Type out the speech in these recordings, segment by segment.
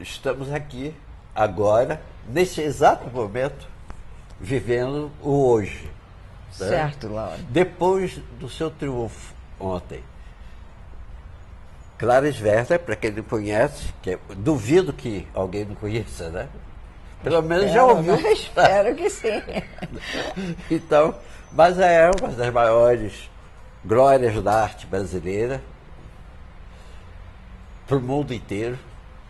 estamos aqui, agora, nesse exato momento, vivendo o hoje. Né? Certo, Laura. Depois do seu triunfo ontem. Clara Sverter, para quem não conhece, duvido que alguém não conheça, né? Pelo menos já ouviu. Espero que sim. Então, mas é uma das maiores glórias da arte brasileira para o mundo inteiro.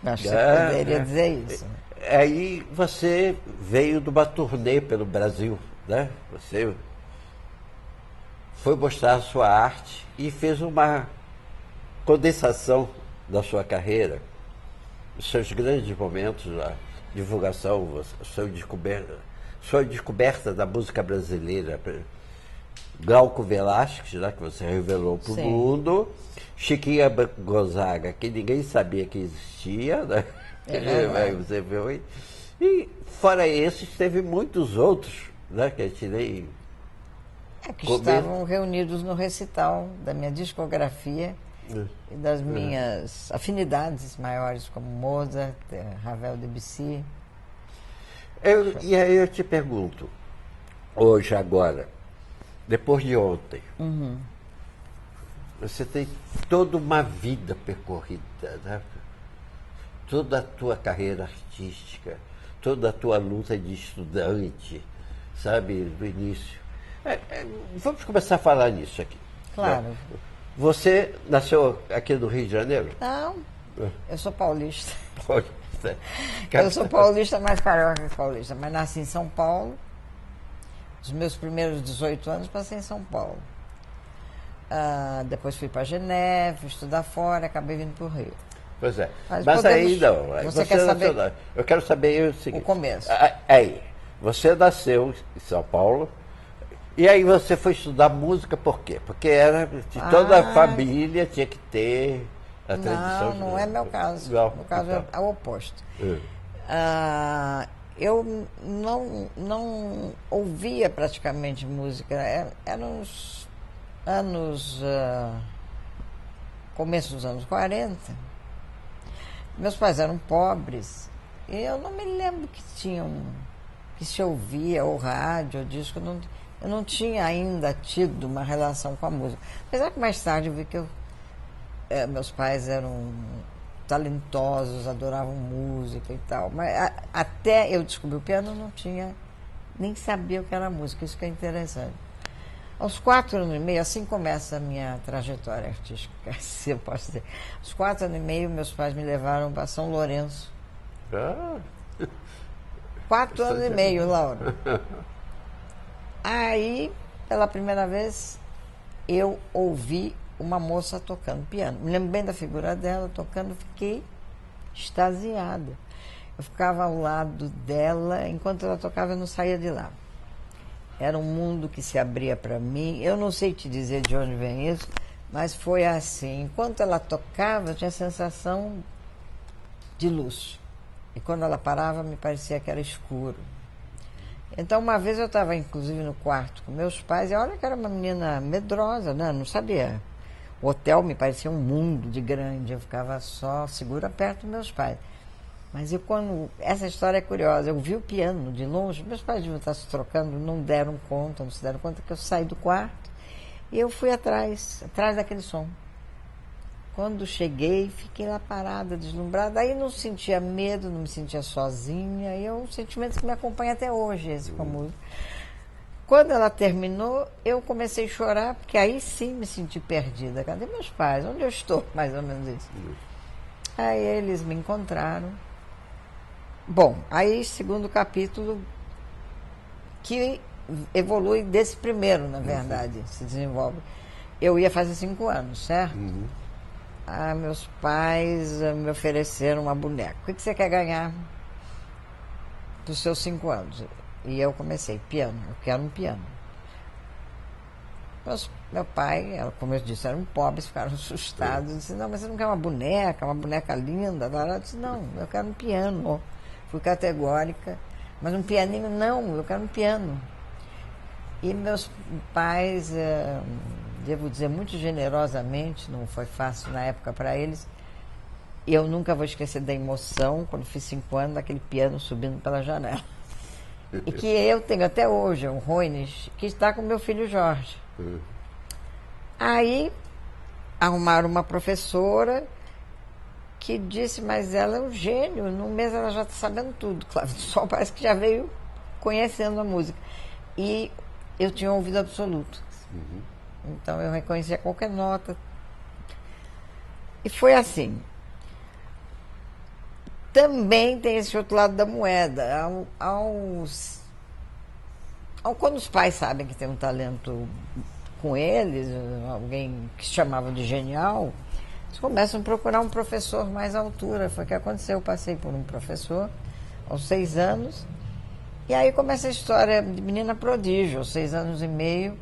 Acho que você poderia dizer isso. Aí você veio de uma turnê pelo Brasil, né? Você foi mostrar a sua arte e fez uma condensação da sua carreira, os seus grandes momentos, a divulgação, sua descoberta da música brasileira, Glauco Velasquez, né, que você revelou para o mundo, Chiquinha Gonzaga, que ninguém sabia que existia, né? Você viu aí. E fora esses, teve muitos outros, né, que a gente nem... que estavam reunidos no recital da minha discografia e das minhas afinidades maiores, como Mozart, Ravel, Debussy. E aí eu te pergunto, hoje, agora, depois de ontem, você tem toda uma vida percorrida, né? Toda a tua carreira artística, toda a tua luta de estudante, sabe, do início. Vamos começar a falar nisso aqui. Claro. Né? Você nasceu aqui no Rio de Janeiro? Não, eu sou paulista. Paulista. Eu sou paulista, mais carioca que paulista, mas nasci em São Paulo. Os meus primeiros 18 anos passei em São Paulo. Depois fui para Geneve, estudar fora, acabei vindo para o Rio. Pois é. Mas aí não. Você quer saber? Eu quero saber o seguinte. O começo. Aí, você nasceu em São Paulo. E aí você foi estudar música por quê? Porque era de toda a família tinha que ter a tradição. Não é meu caso. Meu caso é o oposto. Eu não ouvia praticamente música. Eram os começo dos anos 40. Meus pais eram pobres e eu não me lembro que se ouvia ou rádio ou disco. Eu não tinha ainda tido uma relação com a música. Apesar que mais tarde eu vi que meus pais eram talentosos, adoravam música e tal. Mas até eu descobri o piano, eu não tinha, nem sabia o que era música. Isso que é interessante. Aos 4 anos e meio, assim começa a minha trajetória artística, se eu posso dizer. Aos 4 anos e meio, meus pais me levaram para São Lourenço. 4 anos e meio, Laura. Aí, pela primeira vez, eu ouvi uma moça tocando piano. Me lembro bem da figura dela tocando, fiquei extasiada. Eu ficava ao lado dela, enquanto ela tocava, eu não saía de lá. Era um mundo que se abria para mim. Eu não sei te dizer de onde vem isso, mas foi assim. Enquanto ela tocava, eu tinha a sensação de luz. E quando ela parava, me parecia que era escuro. Então, uma vez eu estava, inclusive, no quarto com meus pais, e olha que era uma menina medrosa, né? Não sabia. O hotel me parecia um mundo de grande, eu ficava só segura perto dos meus pais. Mas essa história é curiosa, eu vi o piano de longe, meus pais deviam estar se trocando, não se deram conta que eu saí do quarto, e eu fui atrás daquele som. Quando cheguei, fiquei lá parada, deslumbrada. Aí não sentia medo, não me sentia sozinha. E é um sentimento que me acompanha até hoje, esse com a música. Quando ela terminou, eu comecei a chorar, porque aí sim me senti perdida. Cadê meus pais? Onde eu estou? Mais ou menos isso. Aí eles me encontraram. Bom, aí segundo capítulo, que evolui desse primeiro, na verdade, se desenvolve. Eu ia fazer 5 anos, certo? Meus pais me ofereceram uma boneca. O que você quer ganhar dos seus 5 anos? E eu comecei, piano. Eu quero um piano. Meu pai, como eu disse, eram pobres, ficaram assustados. Eu disse, não, mas você não quer uma boneca linda? Eu disse, não, eu quero um piano. Fui categórica. Mas um pianinho, não, eu quero um piano. E meus pais... devo dizer, muito generosamente, não foi fácil na época para eles, eu nunca vou esquecer da emoção, quando fiz 5 anos, daquele piano subindo pela janela. E que eu tenho até hoje, um Roines, que está com meu filho Jorge. Aí arrumaram uma professora que disse, mas ela é um gênio, num mês ela já está sabendo tudo. Claro, só parece que já veio conhecendo a música. E eu tinha um ouvido absoluto. Então eu reconhecia qualquer nota. E foi assim. Também tem esse outro lado da moeda. Quando os pais sabem que tem um talento com eles, alguém que se chamava de genial, eles começam a procurar um professor mais à altura. Foi o que aconteceu. Eu passei por um professor aos 6 anos. E aí começa a história de menina prodígio. Aos 6 anos e meio,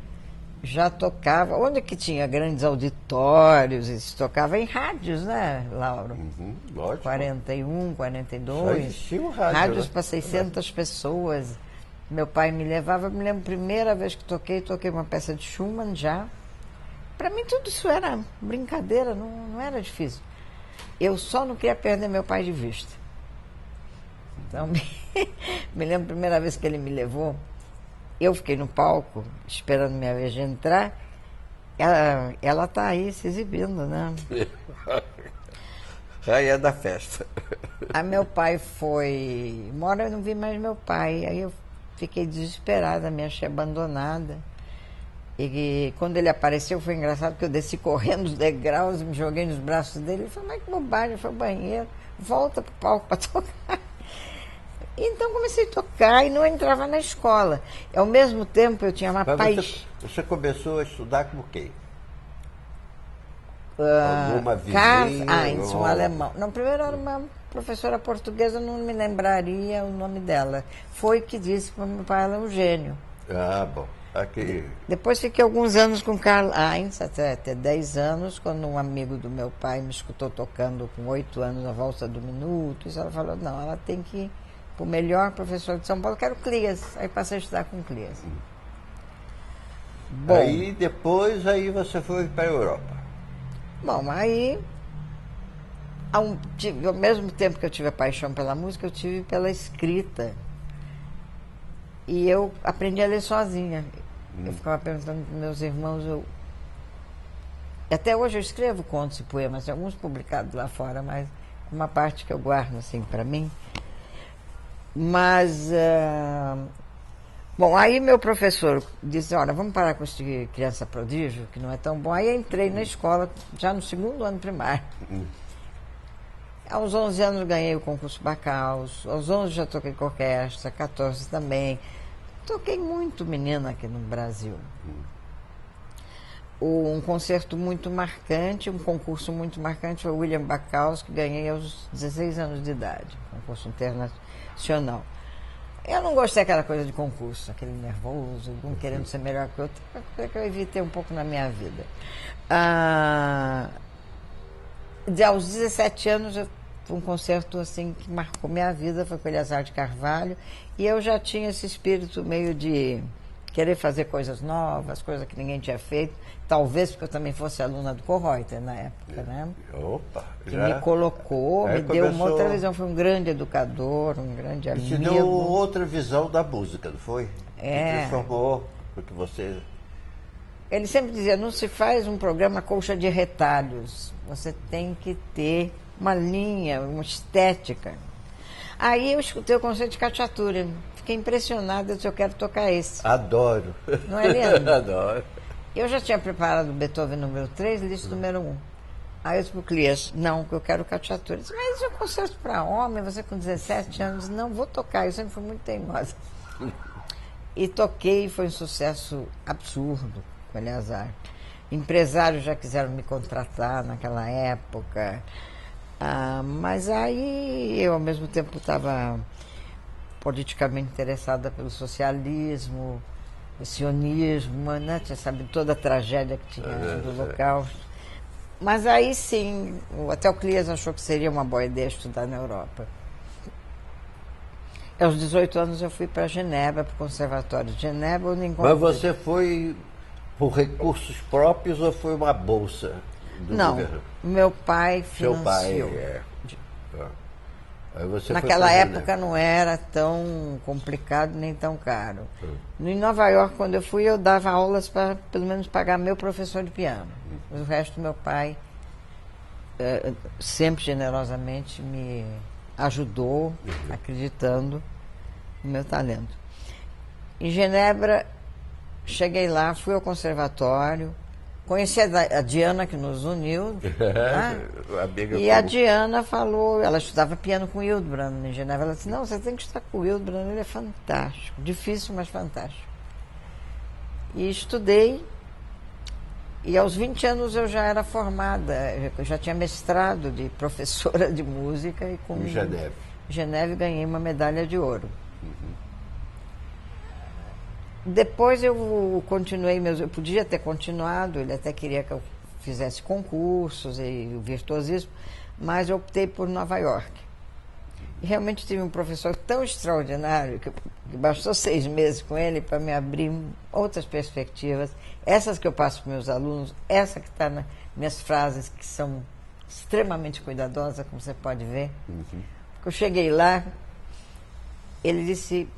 já tocava. Onde que tinha grandes auditórios, se tocava em rádios, né, Lauro? Lógico. 41, 42. Só existia um rádio, rádios né? para 600 pessoas. Meu pai me levava, eu me lembro, a primeira vez que toquei uma peça de Schumann já. Para mim tudo isso era brincadeira, não era difícil. Eu só não queria perder meu pai de vista. Então, me lembro a primeira vez que ele me levou, eu fiquei no palco, esperando minha vez de entrar, ela tá aí se exibindo, né? Rainha da festa. Aí meu pai foi... Uma hora eu não vi mais meu pai, aí eu fiquei desesperada, me achei abandonada. E quando ele apareceu, foi engraçado, porque eu desci correndo os degraus, me joguei nos braços dele, ele falou, mas que bobagem, foi ao banheiro, volta pro palco para tocar. Então comecei a tocar e não entrava na escola. Ao mesmo tempo eu tinha uma paixão. Você começou a estudar com quem? Alguma vizinha? Heinz, um alemão. Não, primeiro era uma professora portuguesa, não me lembraria o nome dela. Foi que disse para meu pai, ela é um gênio. Ah, bom. Aqui. Depois fiquei alguns anos com Karl Heinz, até 10 anos, quando um amigo do meu pai me escutou tocando com 8 anos a Valsa do Minuto. E ela falou, não, ela tem que ir para o melhor professor de São Paulo, que era o Clias. Aí passei a estudar com o Clias. Bom, aí depois você foi para a Europa. Bom, aí ao mesmo tempo que eu tive a paixão pela música, eu tive pela escrita. E eu aprendi a ler sozinha. Eu ficava perguntando para meus irmãos, até hoje eu escrevo contos e poemas, tem alguns publicados lá fora, mas uma parte que eu guardo assim para mim. Mas bom, aí meu professor disse, olha, vamos parar com isso de criança prodígio, que não é tão bom. Aí eu entrei na escola, já no 2º ano primário. Aos 11 anos ganhei o concurso Bacaus, aos 11 já toquei com orquestra, 14 também. Toquei muito menina aqui no Brasil. Um concerto muito marcante, um concurso muito marcante foi o William Bacaus, que ganhei aos 16 anos de idade, concurso internacional. Eu não gostei daquela coisa de concurso, aquele nervoso, um querendo ser melhor que o outro, é que eu evitei um pouco na minha vida. Aos 17 anos, foi um concerto assim que marcou minha vida, foi com Eleazar de Carvalho, e eu já tinha esse espírito meio de querer fazer coisas novas, coisas que ninguém tinha feito, talvez porque eu também fosse aluna do Kohreuter na época, né? Opa! Que me colocou, me deu uma outra visão, foi um grande educador, um grande amigo. Te deu outra visão da música, não foi? É. Que transformou, porque você... Ele sempre dizia, não se faz um programa colcha de retalhos, você tem que ter uma linha, uma estética. Aí eu escutei o concerto de Cacciatura, fiquei impressionada, eu disse, eu quero tocar esse. Adoro. Não é lindo? Adoro. Eu já tinha preparado o Beethoven número 3, Liszt número 1. Aí eu disse para o Clias, não, que eu quero Cacciatura. Ele disse, mas isso é um concerto para homem, você com 17 anos. Não, vou tocar, eu sempre fui muito teimosa. E toquei, foi um sucesso absurdo com Eleazar. Empresários já quiseram me contratar naquela época. Mas aí eu, ao mesmo tempo, estava politicamente interessada pelo socialismo, o sionismo, né? Você sabe toda a tragédia que tinha do Holocausto. Mas aí sim, até o Clias achou que seria uma boa ideia estudar na Europa. Aos 18 anos eu fui para Genebra, para o Conservatório de Genebra, onde encontrei... Mas você foi por recursos próprios ou foi uma bolsa do Não, governo? meu pai Seu pai, financiou. Aí você Naquela foi pra época Genebra. não era tão complicado nem tão caro. Em Nova York, quando eu fui, eu dava aulas para pelo menos pagar meu professor de piano. O resto, meu pai sempre generosamente me ajudou, acreditando no meu talento. Em Genebra, cheguei lá, fui ao conservatório, conheci a Diana que nos uniu, tá? Amiga E a comum. Diana falou, ela estudava piano com o Hildbrand em Genebra, ela disse, não, você tem que estudar com o Hildbrand, ele é fantástico, difícil, mas fantástico. E estudei, e aos 20 anos eu já era formada, eu já tinha mestrado de professora de música e com Em Geneve. Geneve ganhei uma medalha de ouro. Depois eu continuei eu podia ter continuado, ele até queria que eu fizesse concursos e o virtuosismo, mas eu optei por Nova York. E realmente tive um professor tão extraordinário que bastou 6 meses com ele para me abrir outras perspectivas, essas que eu passo para meus alunos, essa que está nas minhas frases, que são extremamente cuidadosas, como você pode ver. Porque eu cheguei lá, ele disse,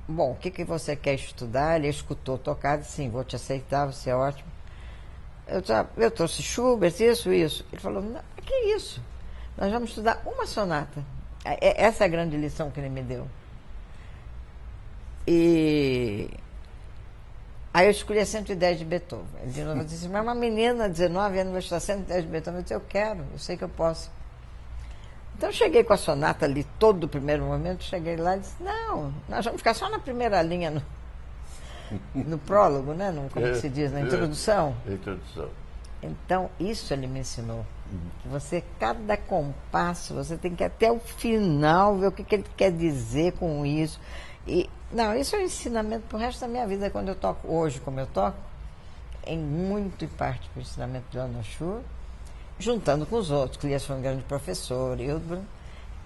bom, o que você quer estudar? Ele escutou tocar, disse, sim, vou te aceitar, você é ótimo. Eu trouxe Schubert, isso. Ele falou, não, que isso? Nós vamos estudar uma sonata. Essa é a grande lição que ele me deu. E aí eu escolhi a 110 de Beethoven. Ele de novo disse, mas uma menina, 19 anos, vai estudar 110 de Beethoven. Eu disse, eu quero, eu sei que eu posso. Então eu cheguei com a sonata ali, todo o primeiro momento, cheguei lá e disse, não, nós vamos ficar só na primeira linha, no prólogo, né? Como se diz, na introdução. Introdução. Então, isso ele me ensinou. Que você, cada compasso, você tem que ir até o final ver o que ele quer dizer com isso. E, não, isso é um ensinamento para o resto da minha vida. Quando eu toco hoje, como eu toco, em muito e parte para o ensinamento de Leonard Schur, juntando com os outros, que Elias foi um grande professor, Hildbrand,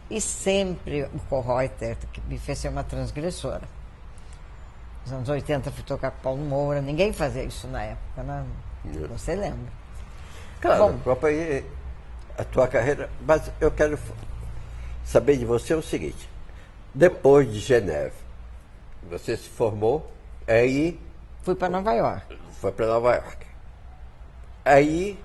e sempre o Kohreuter, que me fez ser uma transgressora. Nos anos 80 fui tocar com Paulo Moura, ninguém fazia isso na época, né? Você lembra? Claro, Bom, acompanhei a tua carreira, mas eu quero saber de você o seguinte, depois de Geneve, você se formou, aí fui para Nova York. foi para Nova York. Aí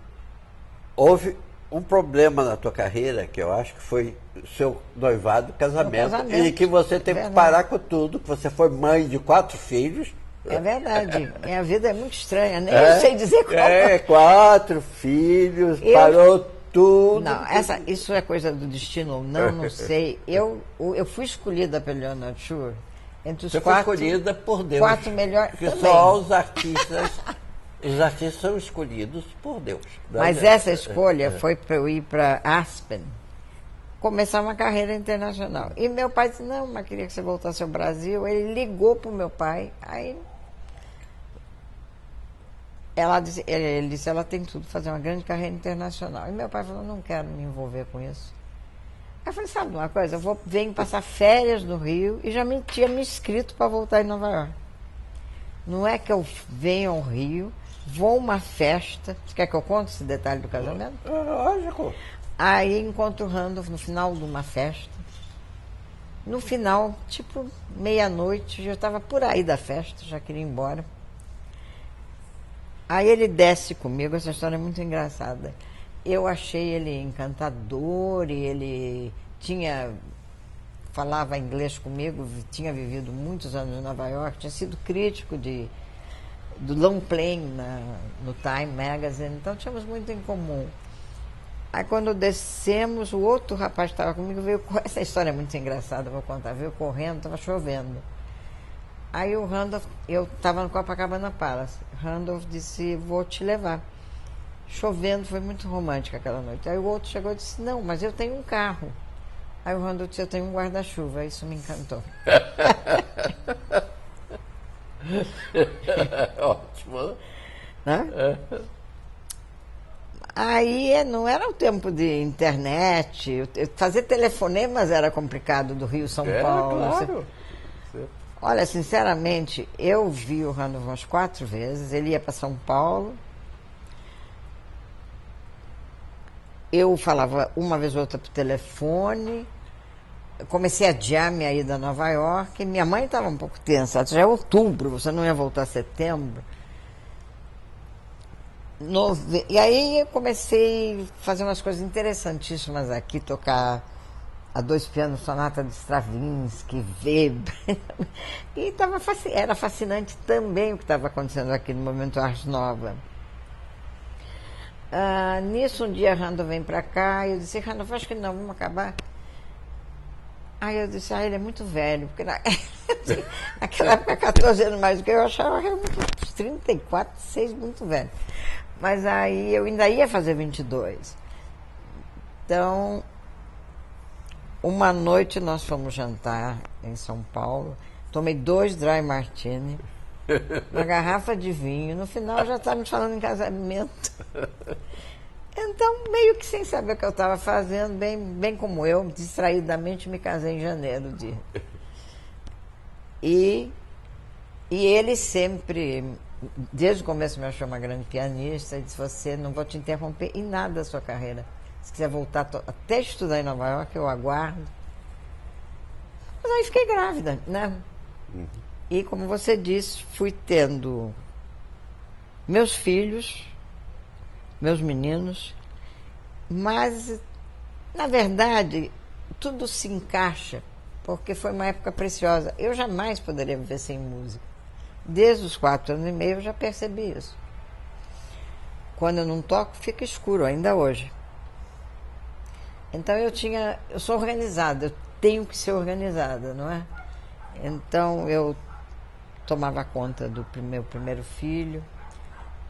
houve um problema na tua carreira, que eu acho que foi o seu noivado, casamento, e que você teve que parar com tudo, que você foi mãe de 4 filhos. É verdade. Minha vida é muito estranha, nem eu sei dizer como. 4 filhos, parou tudo. Não, isso é coisa do destino ou não sei. Eu fui escolhida pelo Leonard Schur entre os Você 4. foi escolhida por Deus. 4 melhores. Porque também. só os artistas são escolhidos por Deus. Mas essa escolha foi para eu ir para Aspen, começar uma carreira internacional. E meu pai disse, não, mas queria que você voltasse ao Brasil. Ele ligou para o meu pai, aí ele disse, ela tem tudo, fazer uma grande carreira internacional. E meu pai falou, não quero me envolver com isso. Aí eu falei, sabe de uma coisa, venho passar férias no Rio e já tinha me inscrito para voltar em Nova York. Não é que eu venho ao Rio, vou a uma festa. Você quer que eu conte esse detalhe do casamento? Lógico. Aí encontro o Randolph no final de uma festa. No final, tipo meia-noite, já estava por aí da festa, já queria ir embora. Aí ele desce comigo, essa história é muito engraçada. Eu achei ele encantador e ele falava inglês comigo, tinha vivido muitos anos em Nova York, tinha sido crítico do long playing no Time Magazine, então tínhamos muito em comum. Aí quando descemos, o outro rapaz que estava comigo essa história é muito engraçada, vou contar, veio correndo, estava chovendo. Aí o Randolph, eu estava no Copacabana Palace, Randolph disse, vou te levar. Chovendo, foi muito romântica aquela noite. Aí o outro chegou e disse, não, mas eu tenho um carro. Aí o Randolph disse, eu tenho um guarda-chuva, isso me encantou. Ótimo. Né? Aí não era o tempo de internet, fazer telefonemas era complicado do Rio São Paulo. Claro. Olha, sinceramente, eu vi o Randolph umas 4 vezes, ele ia para São Paulo. eu falava uma vez ou outra por telefone. Eu comecei a adiar minha ida a Nova York. Minha mãe estava um pouco tensa. Já é outubro, você não ia voltar a setembro. E aí eu comecei a fazer umas coisas interessantíssimas aqui, tocar a 2 pianos, sonata de Stravinsky, Weber. E era fascinante também o que estava acontecendo aqui no Movimento Arte Nova. Nisso, um dia a Randall vem para cá e eu disse, Randall, acho que não, vamos acabar. Aí eu disse, ele é muito velho, porque naquela época, 14 anos mais do que eu achava realmente uns 34, 6, muito velho. Mas aí eu ainda ia fazer 22. Então, uma noite nós fomos jantar em São Paulo, tomei 2 dry martini, uma garrafa de vinho, no final já estávamos falando em casamento. Então, meio que sem saber o que eu estava fazendo, bem como eu, distraidamente me casei em janeiro. E ele sempre, desde o começo, me achou uma grande pianista. Ele disse, você, não vou te interromper em nada da sua carreira. Se quiser voltar até estudar em Nova York, eu aguardo. Mas aí fiquei grávida, né? Uhum. E, como você disse, fui tendo meus filhos, meus meninos, mas, na verdade, tudo se encaixa, porque foi uma época preciosa. Eu jamais poderia viver sem música. Desde os 4 anos e meio eu já percebi isso. Quando eu não toco, fica escuro, ainda hoje. Então eu sou organizada, eu tenho que ser organizada, não é? Então eu tomava conta do meu primeiro filho.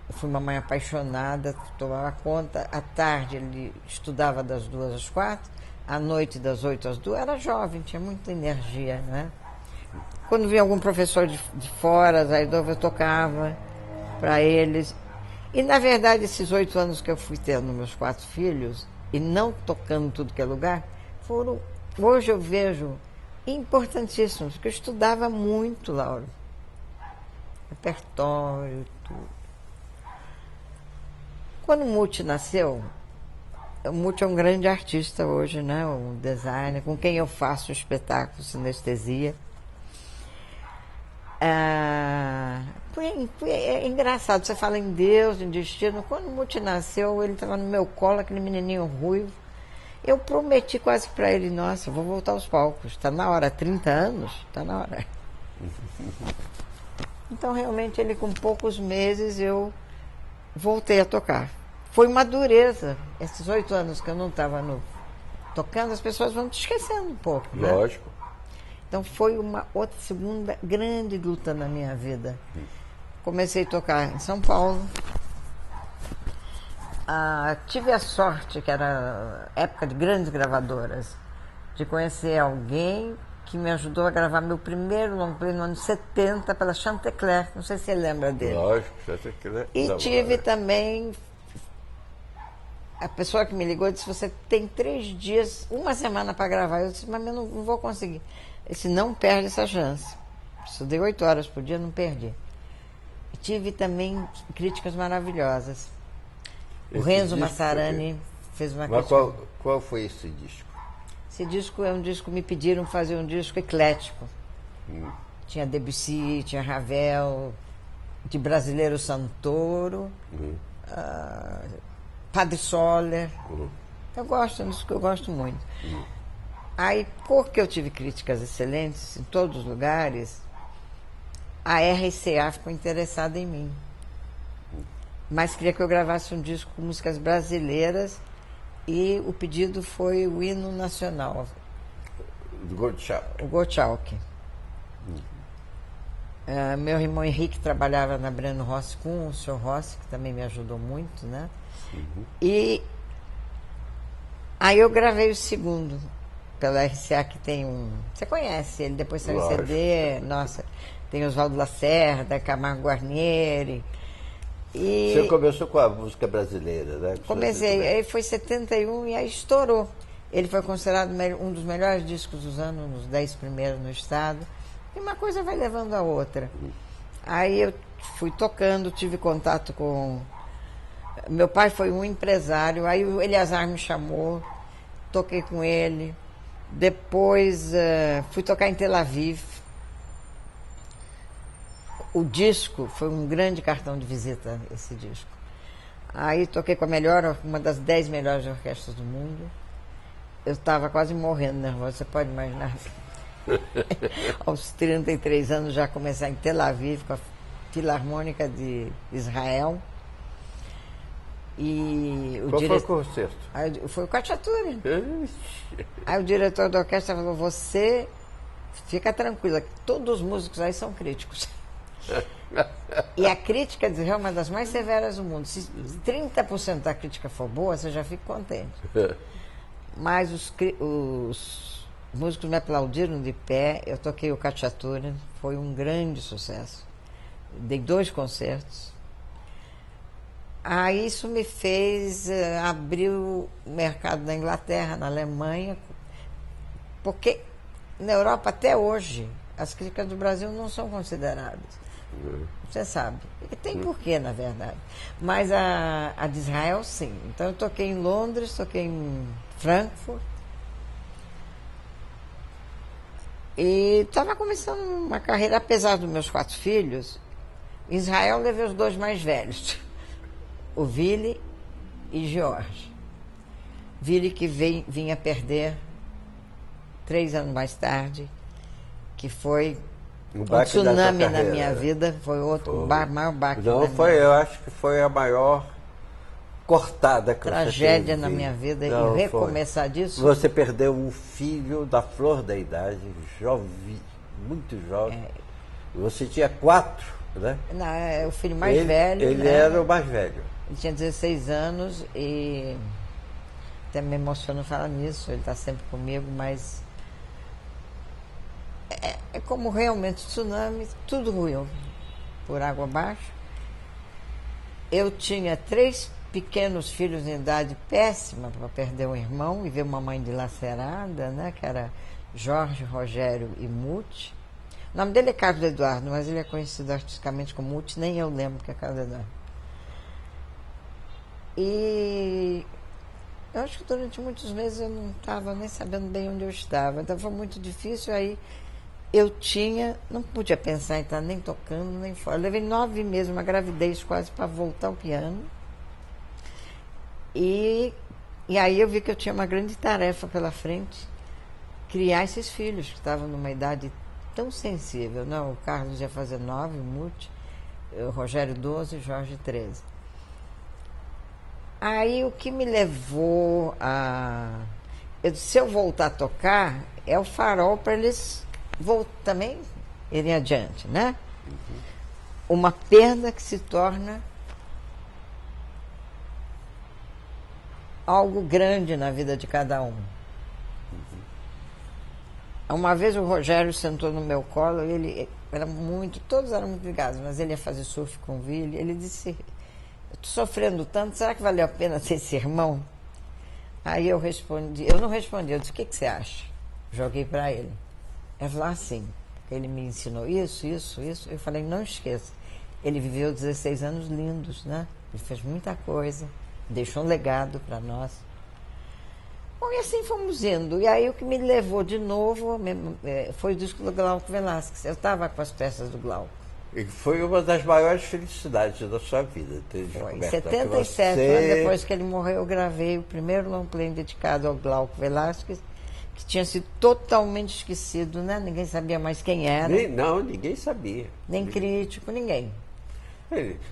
Eu fui uma mãe apaixonada, tomava conta. À tarde ele estudava das 2 às 4, à noite das 8 às 2. Era jovem, tinha muita energia, né? Quando vinha algum professor de fora, eu tocava para eles. E, na verdade, esses 8 anos que eu fui tendo meus 4 filhos, e não tocando tudo que é lugar, foram, hoje eu vejo, importantíssimos, porque eu estudava muito, Laura. Repertório, tudo. Quando o Muti nasceu, o Muti é um grande artista hoje, né? Um designer, com quem eu faço o espetáculo Sinestesia. É engraçado, você fala em Deus, em destino. Quando o Muti nasceu, ele estava no meu colo, aquele menininho ruivo. Eu prometi quase para ele, nossa, vou voltar aos palcos. Está na hora, 30 anos, está na hora. Então, realmente, ele com poucos meses, eu voltei a tocar. Foi uma dureza. Esses 8 anos que eu não estava tocando, as pessoas vão te esquecendo um pouco. Lógico. Né? Então foi uma outra segunda grande luta na minha vida. Comecei a tocar em São Paulo. Tive a sorte, que era época de grandes gravadoras, de conhecer alguém que me ajudou a gravar meu primeiro long play no ano 70 pela Chantecler. Não sei se você lembra dele. Lógico, Chantecler. E tive também a pessoa que me ligou disse, você tem 3 dias, 1 semana para gravar. Eu disse, mas eu não vou conseguir. Ele disse, não perde essa chance. Estudei 8 horas por dia, não perdi. E tive também críticas maravilhosas. O Renzo Massarani fez uma crítica. Mas qual foi esse disco? Esse disco é um disco, me pediram fazer um disco eclético. Tinha Debussy, tinha Ravel, de brasileiro Santoro, Padre Soler. Eu gosto, é um disco que eu gosto muito. Aí, porque eu tive críticas excelentes em todos os lugares, a RCA ficou interessada em mim. Mas queria que eu gravasse um disco com músicas brasileiras e o pedido foi o hino nacional. Do Gottschalk. O Gottschalk. Meu irmão Henrique trabalhava na Breno Rossi com o Sr. Rossi, que também me ajudou muito, né? E aí eu gravei o segundo pela RCA, que tem um... Você conhece ele, depois saiu CD, nossa, tem Oswaldo Lacerda, Camargo Guarnieri. E você começou com a música brasileira, né? Comecei, aí foi 71 e aí estourou. Ele foi considerado um dos melhores discos dos anos, nos 10 primeiros no estado. E uma coisa vai levando a outra. Aí eu fui tocando, tive contato com Meu pai foi um empresário, aí o Eleazar me chamou, toquei com ele. Depois fui tocar em Tel Aviv. O disco foi um grande cartão de visita, esse disco. Aí toquei com uma das 10 melhores orquestras do mundo. Eu estava quase morrendo nervosa, você pode imaginar. Aos 33 anos já comecei em Tel Aviv com a Filarmônica de Israel. E Qual foi o concerto? Foi o Khachaturian. Aí o diretor da orquestra falou: você fica tranquila, que todos os músicos aí são críticos. E a crítica de Israel é uma das mais severas do mundo. Se 30% da crítica for boa, você já fica contente. Mas os músicos me aplaudiram de pé. Eu toquei o Khachaturian, foi um grande sucesso. Dei 2 concertos. Aí isso me fez abrir o mercado na Inglaterra, na Alemanha, porque na Europa até hoje as críticas do Brasil não são consideradas. Você sabe. E tem porquê, na verdade. Mas a de Israel, sim. Então eu toquei em Londres, toquei em Frankfurt. E estava começando uma carreira, apesar dos meus 4 filhos. Em Israel eu levei os 2 mais velhos. O Vili e George. Vili que vinha perder 3 anos mais tarde, que foi um tsunami na minha vida, foi outro maior baque. Não, foi, eu acho que foi a maior cortada que tragédia na minha vida. Não, e recomeçar disso. Você perdeu um filho da flor da idade, jovem, muito jovem. Você tinha 4, né? Não, é o filho mais velho. Ele era o mais velho. Ele tinha 16 anos e até me emociona falar nisso, ele está sempre comigo, mas é como realmente tsunami, tudo ruiu por água abaixo. Eu tinha 3 pequenos filhos em idade péssima para perder um irmão e ver uma mãe dilacerada, né, que era Jorge, Rogério e Muti. O nome dele é Carlos Eduardo, mas ele é conhecido artisticamente como Muti, nem eu lembro que é Carlos Eduardo. E eu acho que durante muitos meses eu não estava nem sabendo bem onde eu estava. Então foi muito difícil. Aí eu não podia pensar em estar nem tocando, nem fora. Eu levei 9 meses, uma gravidez quase, para voltar ao piano. E aí eu vi que eu tinha uma grande tarefa pela frente, criar esses filhos que estavam numa idade tão sensível. Não, o Carlos ia fazer 9, o Muti, o Rogério 12, Jorge 13. Aí o que me levou se eu voltar a tocar, é o farol para eles também irem adiante, né? Uma perda que se torna algo grande na vida de cada um. Uma vez o Rogério sentou no meu colo, ele era todos eram muito ligados, mas ele ia fazer surf com o Vili, ele disse: eu estou sofrendo tanto, será que valeu a pena ter esse irmão? Aí eu não respondi, eu disse: o que você acha? Joguei para ele. Ele falou assim, ele me ensinou isso. Eu falei: não esqueça, ele viveu 16 anos lindos, né? Ele fez muita coisa, deixou um legado para nós. Bom, e assim fomos indo. E aí o que me levou de novo foi o disco do Glauco Velasquez. Eu estava com as peças do Glauco. E foi uma das maiores felicidades da sua vida. Foi. Em 77, depois que ele morreu, eu gravei o primeiro long play dedicado ao Glauco Velasquez, que tinha sido totalmente esquecido, né? Ninguém sabia mais quem era. Ninguém sabia. Nem crítico, ninguém.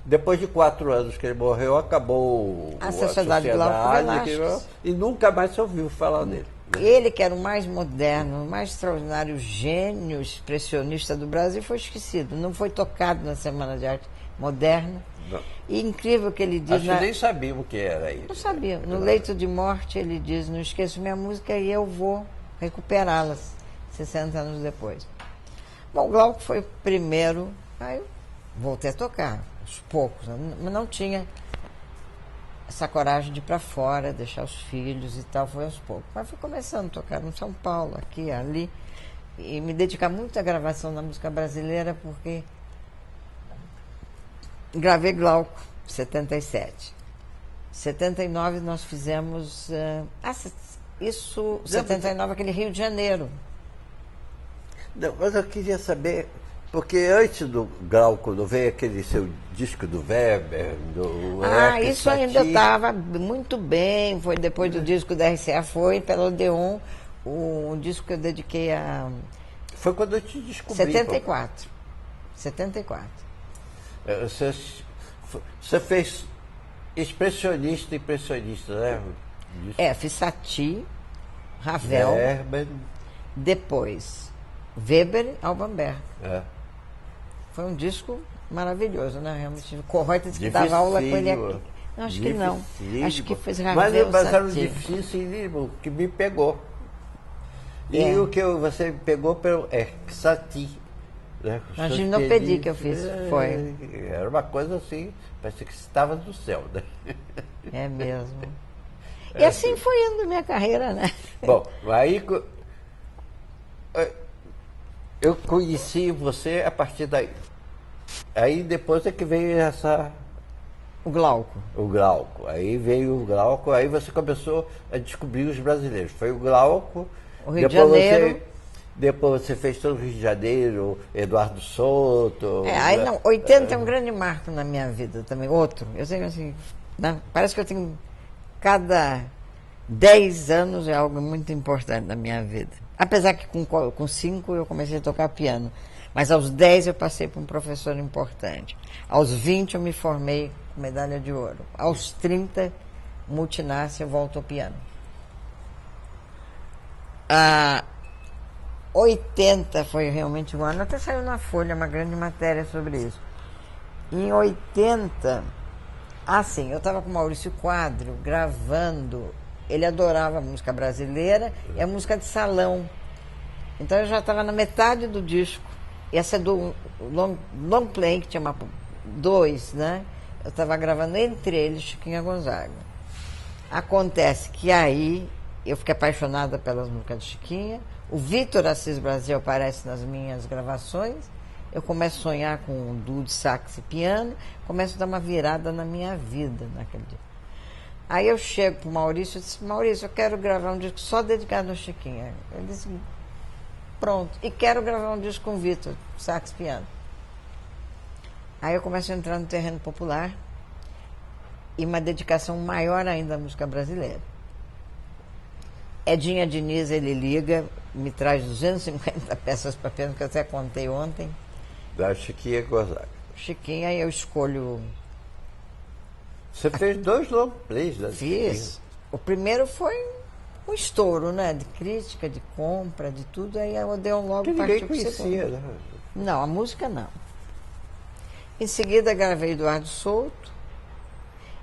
Depois de 4 anos que ele morreu, acabou a Sociedade Glauco Velasquez. E nunca mais se ouviu falar nele. Ele, que era o mais moderno, o mais extraordinário gênio expressionista do Brasil, foi esquecido. Não foi tocado na Semana de Arte Moderna. Não. E incrível que ele diz... Acho que nem sabia o que era isso. Não sabia. No leito de morte, ele diz: não esqueço minha música e eu vou recuperá-las 60 anos depois. Bom, o Glauco foi o primeiro. Aí eu voltei a tocar, aos poucos. Mas não tinha essa coragem de ir para fora, deixar os filhos e tal, foi aos poucos. Mas fui começando a tocar no São Paulo, aqui, ali, e me dedicar muito à gravação da música brasileira, porque gravei Glauco, 77. 79 nós fizemos... isso, 79, aquele Rio de Janeiro. Não, mas eu queria saber, porque antes do Glauco, não veio aquele seu disco do Weber, do Isso ainda estava muito bem, foi depois do disco da RCA, foi pelo Odeon, o disco que eu dediquei a... Foi quando eu te descobri. 74. 74. Você fez expressionista, né? Fiz Satie, Ravel, Weber. Depois Weber, Alban Berg. Foi um disco maravilhoso, né? Realmente. O Kohreuter que dava aula com ele aqui. Não, acho que não. Acho que foi Ravel, mas era um difícil que me pegou. E o que você me pegou pelo Satie. Né? A Ginopédie que eu fiz, foi. Era uma coisa assim, parecia que você estava do céu, né? É mesmo. E assim foi indo minha carreira, né? Bom, aí eu conheci você a partir daí. Aí depois é que veio o Glauco. O Glauco. Aí veio o Glauco, aí você começou a descobrir os brasileiros. Foi o Glauco. O Rio de Janeiro. Depois você fez todo o Rio de Janeiro, Eduardo Souto. Aí não, 80 é um grande marco na minha vida também. Outro. Eu sei assim, né? Parece que eu tenho. Cada 10 anos é algo muito importante na minha vida. Apesar que com 5 eu comecei a tocar piano. Mas aos 10 eu passei por um professor importante. Aos 20 eu me formei com medalha de ouro. Aos 30, multinácia, eu volto ao piano. 80 foi realmente um ano, até saiu na Folha uma grande matéria sobre isso. Em 80, eu estava com o Maurício Quadro gravando, ele adorava música brasileira e a música de salão. Então eu já estava na metade do disco, essa é do long play, que tinha 2, né? Eu estava gravando entre eles Chiquinha Gonzaga. Acontece que aí eu fiquei apaixonada pelas músicas de Chiquinha. O Vitor Assis Brasil aparece nas minhas gravações. Eu começo a sonhar com um duo de sax e piano. Começo a dar uma virada na minha vida naquele dia. Aí eu chego para o Maurício e disse: Maurício, eu quero gravar um disco só dedicado a Chiquinha. Ele disse: pronto. E quero gravar um disco com o Vitor, sax e piano. Aí eu começo a entrar no terreno popular e uma dedicação maior ainda à música brasileira. Edinha Diniz, ele liga, me traz 250 peças para piano, que eu até contei ontem. Da Chiquinha Gonzaga. Chiquinha, aí eu escolho... Você fez 2 long plays, né? Fiz. O primeiro foi um estouro, né? De crítica, de compra, de tudo. Aí a Odeon logo que partiu ninguém conhecia, né? Não, a música não. Em seguida gravei Eduardo Souto.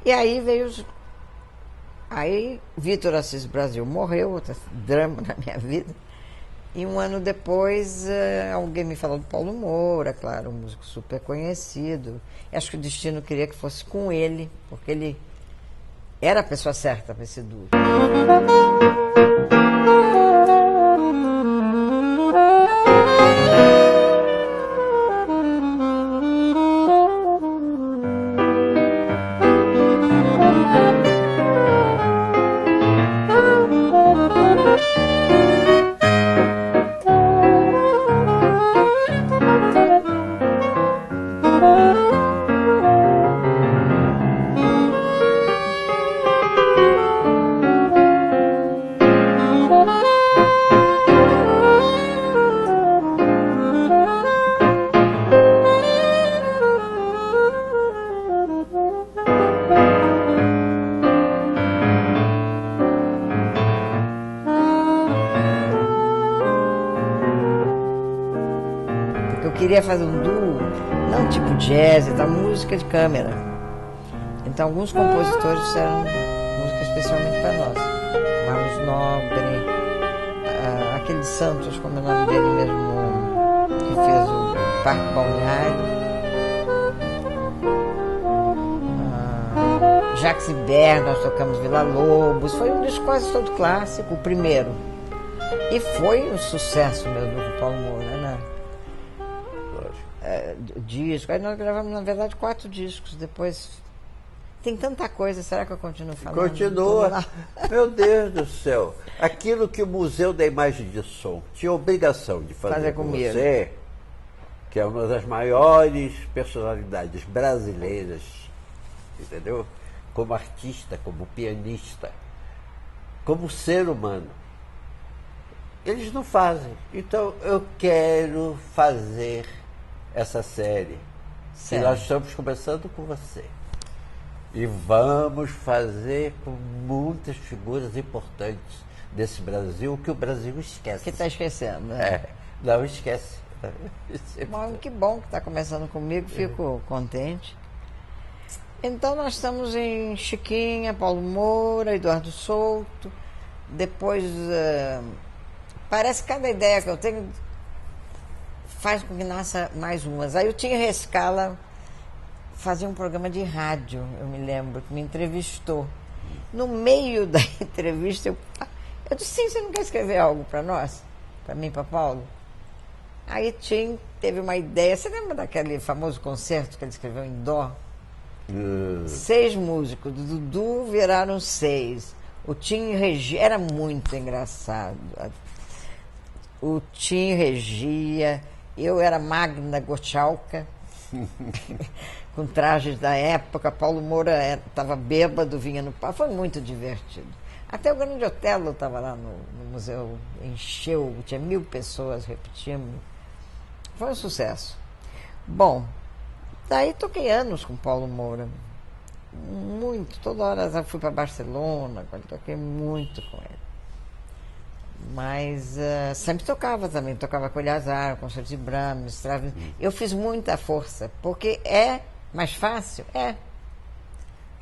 E aí veio os... Aí Vitor Assis Brasil morreu, outro drama na minha vida. E um ano depois, alguém me falou do Paulo Moura, claro, um músico super conhecido. Acho que o destino queria que fosse com ele, porque ele era a pessoa certa para esse duo. Queria fazer um duo, não tipo jazz e tal, música de câmera. Então alguns compositores fizeram música especialmente para nós. Marlos Nobre, aquele de Santos, como é o nome dele mesmo, que fez o Parque Balneário. Jacques Ibert, nós tocamos Vila Lobos. Foi um disco quase todo clássico, o primeiro. E foi um sucesso mesmo do Paulo Moura, né? Disco. Aí nós gravamos, na verdade, 4 discos. Depois Tem tanta coisa, será que eu continuo falando? Continua. Meu Deus do céu. Aquilo que o Museu da Imagem de Som tinha obrigação de fazer com comigo. você, que é uma das maiores personalidades brasileiras, entendeu? Como artista, como pianista, como ser humano. Eles não fazem. Então eu quero fazer essa série. Certo. E nós estamos começando com você. E vamos fazer com muitas figuras importantes desse Brasil que o Brasil esquece. Que está esquecendo, né? É, não esquece. Bom, que bom que está começando comigo, fico contente. Então nós estamos em Chiquinha, Paulo Moura, Eduardo Souto. Depois, parece que cada ideia que eu tenho faz com que nasça mais umas. Aí o Tim Rescala fazia um programa de rádio, eu me lembro, que me entrevistou. No meio da entrevista, eu disse, sim, você não quer escrever algo para nós? Para mim, para Paulo? Aí Tim teve uma ideia, você lembra daquele famoso concerto que ele escreveu em dó? 6 músicos, do Dudu viraram 6. O Tim regia, era muito engraçado. O Tim regia, eu era Magna Gotchalka, com trajes da época. Paulo Moura estava bêbado, vinha no palco, foi muito divertido. Até o Grande Otelo estava lá no museu, encheu, tinha 1000 pessoas repetindo. Foi um sucesso. Bom, daí toquei anos com Paulo Moura. Muito, toda hora eu fui para Barcelona, toquei muito com ele. Mas sempre tocava também, tocava com Eleazar, concerto de Brahms, Stravinsky. Eu fiz muita força, porque é mais fácil,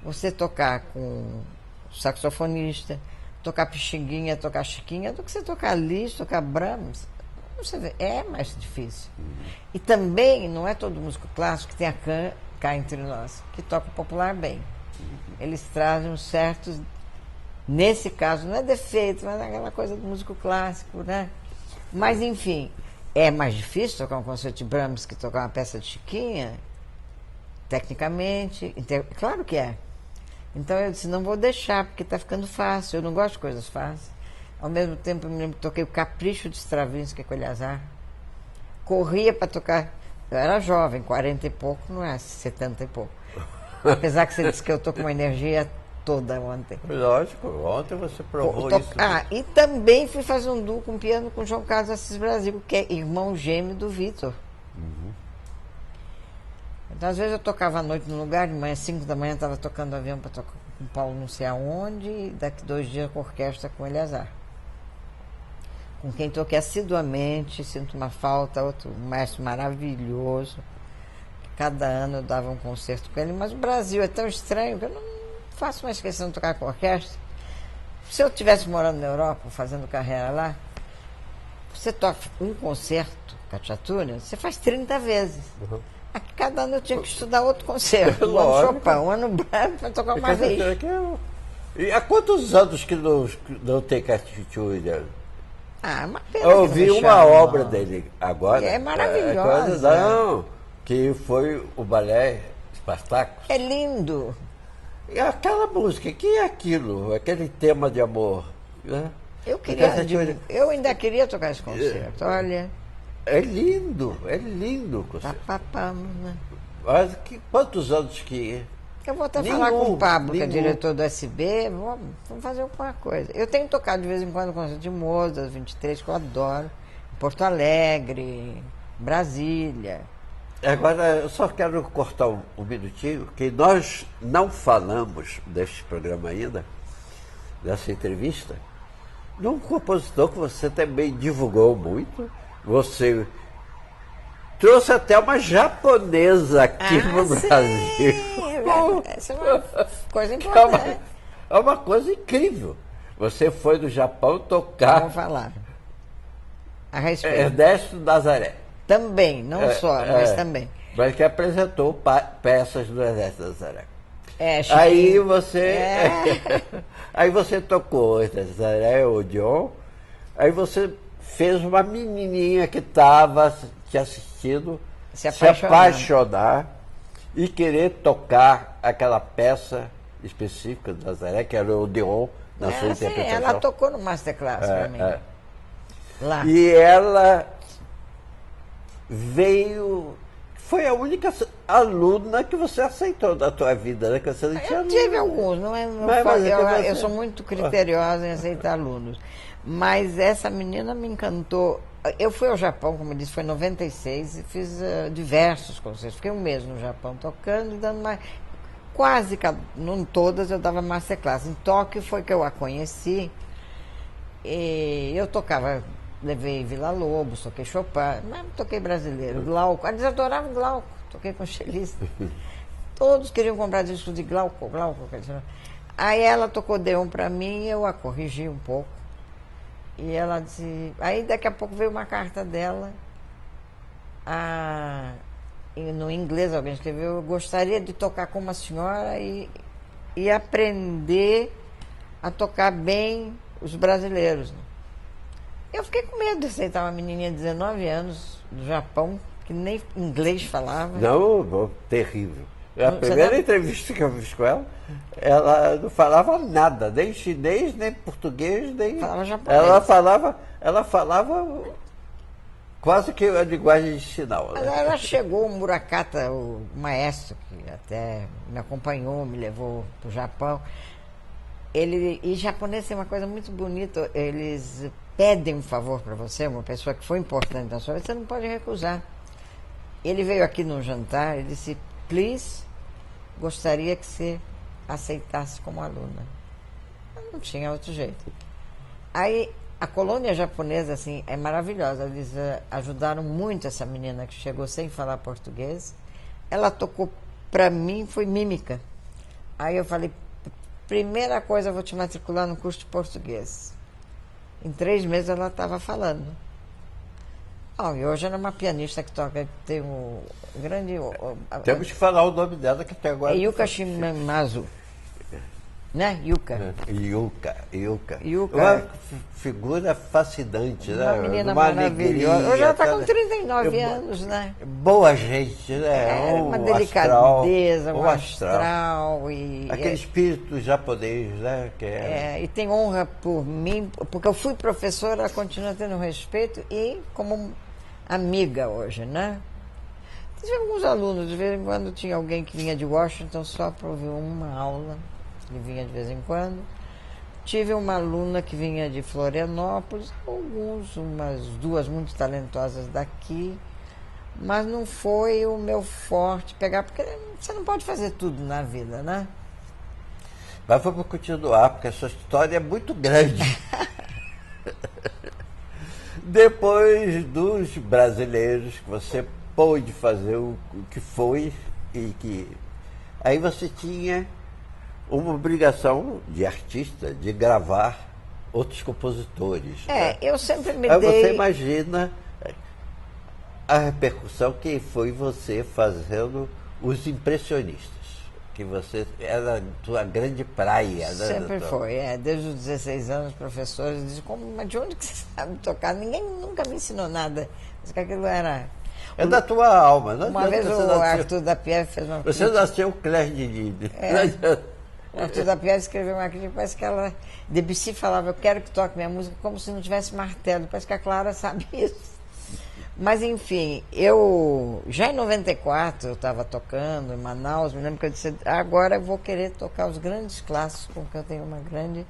você tocar com saxofonista, tocar Pixinguinha, tocar Chiquinha, do que você tocar Liszt, tocar Brahms. Você vê, é mais difícil. E também não é todo músico clássico que tem cá entre nós, que toca popular bem. Eles trazem uns certos, nesse caso, não é defeito, mas é aquela coisa do músico clássico, né? Mas, enfim, é mais difícil tocar um concerto de Brahms que tocar uma peça de Chiquinha, tecnicamente, claro que é. Então eu disse, não vou deixar, porque está ficando fácil, eu não gosto de coisas fáceis. Ao mesmo tempo, eu me lembro que toquei o Capricho de Stravinsky com Eleazar. Corria para tocar. Eu era jovem, 40 e pouco, não é 70 e pouco. Apesar que você disse que eu estou com uma energia toda ontem. Lógico, ontem você provou isso. E também fui fazer um duo com piano com João Carlos Assis Brasil, que é irmão gêmeo do Vitor. Então, às vezes eu tocava à noite num lugar, de manhã, 5 da manhã, estava tocando avião para tocar com o Paulo não sei aonde, e daqui 2 dias com a orquestra com Eleazar. Com quem toquei assiduamente, sinto uma falta, um maestro maravilhoso. Cada ano eu dava um concerto com ele, mas o Brasil é tão estranho que eu não faço mais questão de tocar com a orquestra. Se eu estivesse morando na Europa, fazendo carreira lá, você toca um concerto, Cacciatore, você faz 30 vezes. Aqui, cada ano eu tinha que estudar outro concerto. Um ano Chopin, um ano Brahms, para tocar uma vez. E há quantos anos que não tem Cacciatore? Uma pena. Eu ouvi uma obra dele agora. É maravilhosa. Não, que foi o balé Spartacus. É lindo. E aquela música, que é aquilo? Aquele tema de amor. Né? Eu ainda queria tocar esse concerto, olha. É lindo o concerto. Mas quantos anos que... Eu vou até falar com o Pablo, que é diretor do SB, vamos fazer alguma coisa. Eu tenho tocado de vez em quando concerto de Mozart, 23, que eu adoro. Porto Alegre, Brasília. Agora, eu só quero cortar um minutinho, que nós não falamos deste programa ainda, dessa entrevista, de um compositor que você também divulgou muito. Você trouxe até uma japonesa aqui no Brasil. Essa é uma coisa importante. É uma coisa incrível. Você foi do Japão tocar. Vamos falar. A respeito. Ernesto Nazaré. Também, não só, mas também. Mas que apresentou peças do Ernesto Nazaré. Aí você. Aí você tocou Ernesto Nazaré, o John. Aí você fez uma menininha que estava te assistindo se apaixonar. e querer tocar aquela peça específica da Nazaré, que era o Odeon, na sua Sim, interpretação. ela tocou no Masterclass para mim. Lá. E ela veio... Foi a única aluna que você aceitou da tua vida, né? Que você não tinha Eu tive alguns, não é? Eu sou muito criteriosa em aceitar alunos. Mas essa menina me encantou. Eu fui ao Japão, como eu disse, foi em 96, e fiz diversos concertos. Fiquei um mês no Japão tocando e dando mais. Quase, não todas, eu dava masterclass. Em Tóquio foi que eu a conheci. E eu tocava, levei Vila Lobos, toquei Chopin, mas não toquei brasileiro, Glauco. Eles adoravam Glauco, toquei com chelista. Todos queriam comprar discos de Glauco. Aí ela tocou Deon para mim, eu a corrigi um pouco. E ela disse... Aí daqui a pouco veio uma carta dela. No inglês alguém escreveu: eu gostaria de tocar com uma senhora e aprender a tocar bem os brasileiros. Eu fiquei com medo de aceitar uma menininha de 19 anos do Japão, que nem inglês falava. Não, terrível. A primeira entrevista que eu fiz com ela, ela não falava nada, nem chinês, nem português, nem... Falava japonês. Ela falava quase que a linguagem de sinal. Mas Né? ela chegou, o Murakata, o maestro, que até me acompanhou, me levou para o Japão. E japonês tem uma coisa muito bonita, eles pedem um favor para você, uma pessoa que foi importante na sua vida, você não pode recusar. Ele veio aqui num jantar e disse: please, gostaria que você aceitasse como aluna. Não tinha outro jeito. Aí, a colônia japonesa, assim, é maravilhosa. Eles ajudaram muito essa menina que chegou sem falar português. Ela tocou, pra mim, foi mímica. Aí eu falei: primeira coisa, eu vou te matricular no curso de português. Em 3 meses ela estava falando. E hoje ela é uma pianista que toca, que tem um grande... Temos que falar o nome dela, que até agora... É Yuka Shimazu. Né? Yuka. Yuka. Yuka. Uma figura fascinante, né? Uma menina maravilhosa. Hoje ela está com 39 anos, né? Boa gente, né? Uma delicadeza, um astral. Aquele espírito japonês, né? E tem honra por mim, porque eu fui professora, ela continua tendo respeito e como amiga hoje, né? Tive alguns alunos, de vez em quando tinha alguém que vinha de Washington só para ouvir uma aula. Ele vinha de vez em quando. Tive uma aluna que vinha de Florianópolis, umas 2 muito talentosas daqui, mas não foi o meu forte pegar, porque você não pode fazer tudo na vida, né? Mas vamos continuar, porque essa história é muito grande. Depois dos brasileiros, que você pôde fazer o que foi, aí você tinha uma obrigação de artista de gravar outros compositores. Né? Eu sempre me Aí dei... você imagina a repercussão que foi você fazendo os impressionistas, que você era a tua grande praia. Né? Sempre foi, desde os 16 anos, professores dizem: mas de onde que você sabe tocar? Ninguém nunca me ensinou nada. Mas que aquilo era... É da tua alma. Uma vez o Arthur da Pierre fez uma crítica. Você nasceu Claire de Lille. O Arthur da Pierre escreveu uma crítica, parece que ela... Debussy falava: eu quero que toque minha música como se não tivesse martelo. Parece que a Clara sabe isso. Mas, enfim, já em 94 eu estava tocando em Manaus, me lembro que eu disse: agora eu vou querer tocar os grandes clássicos, porque eu tenho uma grande...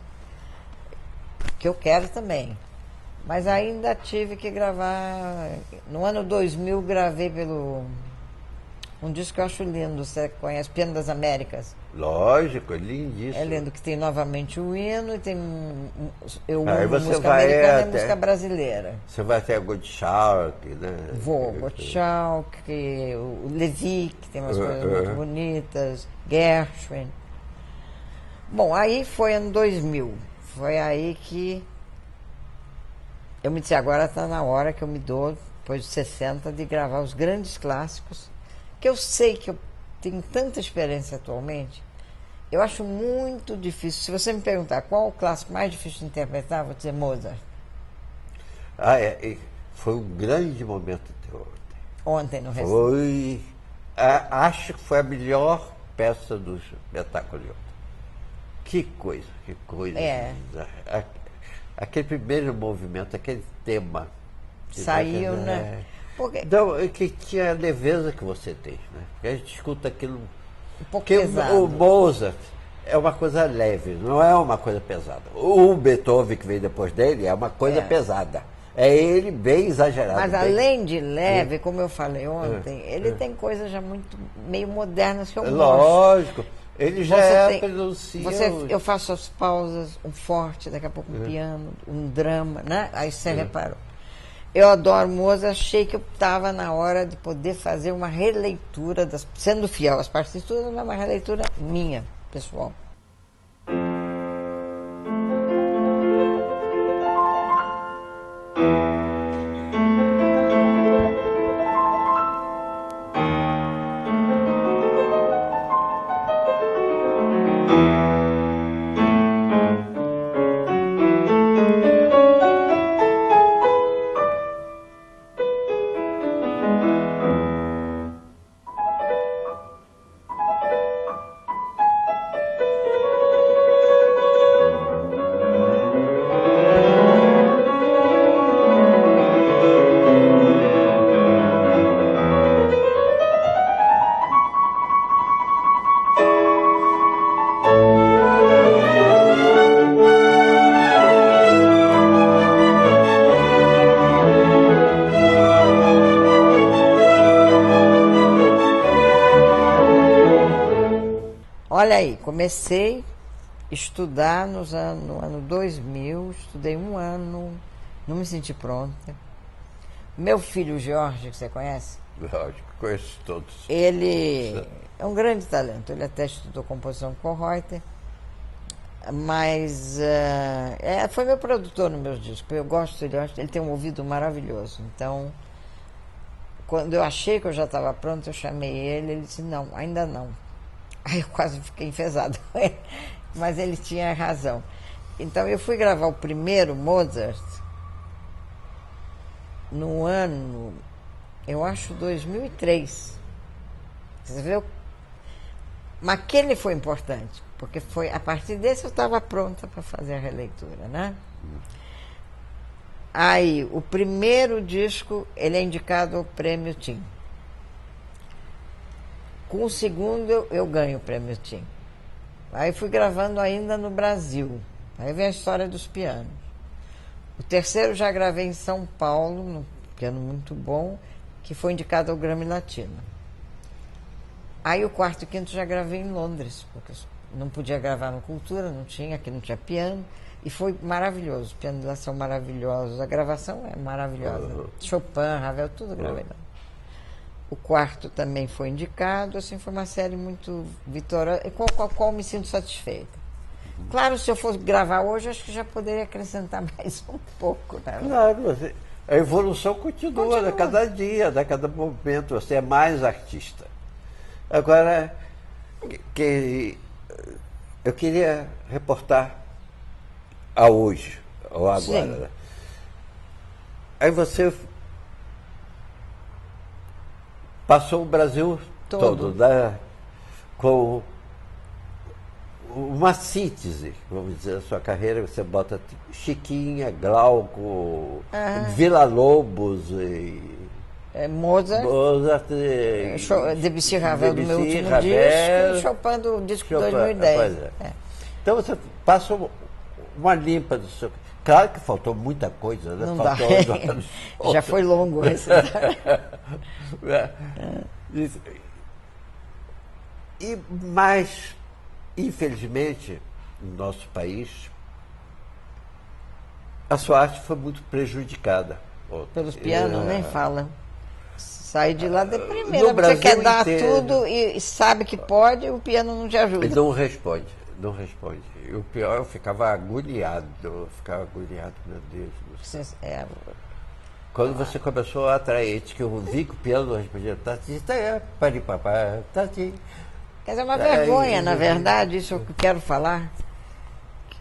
que eu quero também. Mas ainda tive que gravar... No ano 2000 gravei um disco que eu acho lindo, você conhece, Piano das Américas. Lógico, é lindíssimo. É lindo, que tem novamente o hino e tem música americana e música brasileira. Você vai até Gottschalk, né? Gottschalk, o Levi, que tem umas coisas muito bonitas, Gershwin. Bom, aí foi ano 2000. Foi aí que eu me disse: agora está na hora que eu me dou, depois de 60, de gravar os grandes clássicos, que eu sei que eu tenho tanta experiência atualmente. Eu acho muito difícil. Se você me perguntar qual o clássico mais difícil de interpretar, eu vou dizer Mozart. Foi um grande momento teu ontem no restaurante. acho que foi a melhor peça do espetáculo de ontem. Que coisa, que coisa. Aquele primeiro movimento, aquele tema. Saiu, né? Porque... Então, que tinha a leveza que você tem, né? Porque a gente escuta aquilo. Um pouco Porque pesado. o Mozart é uma coisa leve, não é uma coisa pesada. O Beethoven, que veio depois dele, é uma coisa pesada. É ele bem exagerado. Mas bem... além de leve, como eu falei ontem, ele tem coisas já muito meio modernas que eu gosto. Lógico. Ele já pronuncia... Eu faço as pausas, um forte, daqui a pouco um piano, um drama, né? Aí você reparou. Eu adoro Mozart, achei que eu estava na hora de poder fazer uma releitura, sendo fiel às partituras, mas uma releitura minha, pessoal. Olha aí, comecei a estudar no ano 2000, estudei um ano, não me senti pronta. Meu filho Jorge, que você conhece? Lógico, conheço todos. Ele é um grande talento, ele até estudou composição com Reuter, mas foi meu produtor nos meus discos, eu gosto dele, ele tem um ouvido maravilhoso, então quando eu achei que eu já estava pronta, eu chamei ele disse, não, ainda não. Aí eu quase fiquei enfesada, mas ele tinha razão. Então eu fui gravar o primeiro Mozart no ano, eu acho 2003. Você viu? Mas aquele foi importante, porque foi a partir desse eu estava pronta para fazer a releitura, né? Aí, o primeiro disco, ele é indicado ao Prêmio Tim. Com o segundo, eu ganho o Prêmio Tim. Aí fui gravando ainda no Brasil. Aí vem a história dos pianos. O terceiro já gravei em São Paulo, num piano muito bom, que foi indicado ao Grammy Latino. Aí o quarto e quinto já gravei em Londres, porque não podia gravar no Cultura, não tinha, aqui não tinha piano. E foi maravilhoso, os pianos lá são maravilhosos, a gravação é maravilhosa. Chopin, Ravel, tudo gravei lá. O quarto também foi indicado, assim, foi uma série muito vitoriosa, com a qual me sinto satisfeita. Claro, se eu fosse gravar hoje, acho que já poderia acrescentar mais um pouco, né? Claro, a evolução continua. A cada dia, a cada momento, você é mais artista. Agora, eu queria reportar a hoje, ou agora. Sim. Aí você passou o Brasil todo, né? Com uma síntese, vamos dizer, da sua carreira. Você bota Chiquinha, Glauco, Villa-Lobos e... Mozart Debussy, Ravel do meu último disco, e Chopin do disco de 2010. Então você passa uma limpa do seu... Claro que faltou muita coisa, né? Não faltou dá. Já foi longo esse. Mas, infelizmente, no nosso país, a sua arte foi muito prejudicada. Pelos pianos, nem fala. Sai de lá deprimido. Você quer dar tudo e sabe que pode, o piano não te ajuda. Ele não responde. E o pior, eu ficava agoniado. Meu Deus do céu. Quando você começou a atrair, que eu vi que o piano não respondia, Quer dizer, é uma vergonha, na verdade, isso é o que eu quero falar.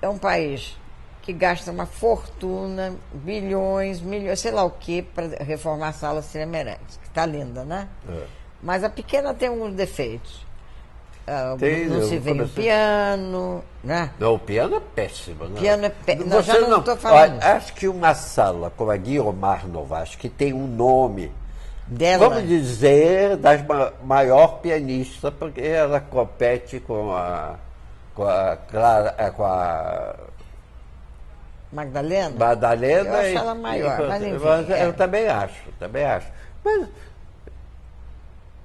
É um país que gasta uma fortuna, bilhões, milhões, sei lá o que, para reformar a Sala Cira Meirelles, que está linda, né? Mas a pequena tem alguns defeitos. Tem, não se vê o piano, né? Não, o piano é péssimo. Não. Piano é péssimo. Você Já não estou falando. Olha, acho que uma sala como a Guiomar Novaes, que tem um nome, Dela. vamos dizer, das maior pianista, porque ela compete com a Magdalena? Madalena. Eu acho ela maior, mas enfim. Eu também acho. Mas,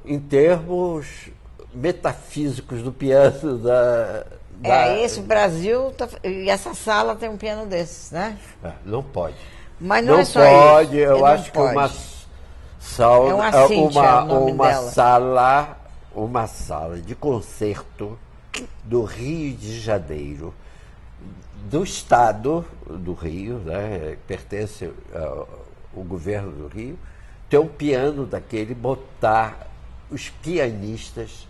em termos metafísicos do piano Esse Brasil, e essa sala tem um piano desses, né? Não pode. Mas não Não é só pode, isso. eu acho que uma sala de concerto do Rio de Janeiro, do estado do Rio, né, pertence ao governo do Rio, ter um piano daquele, botar os pianistas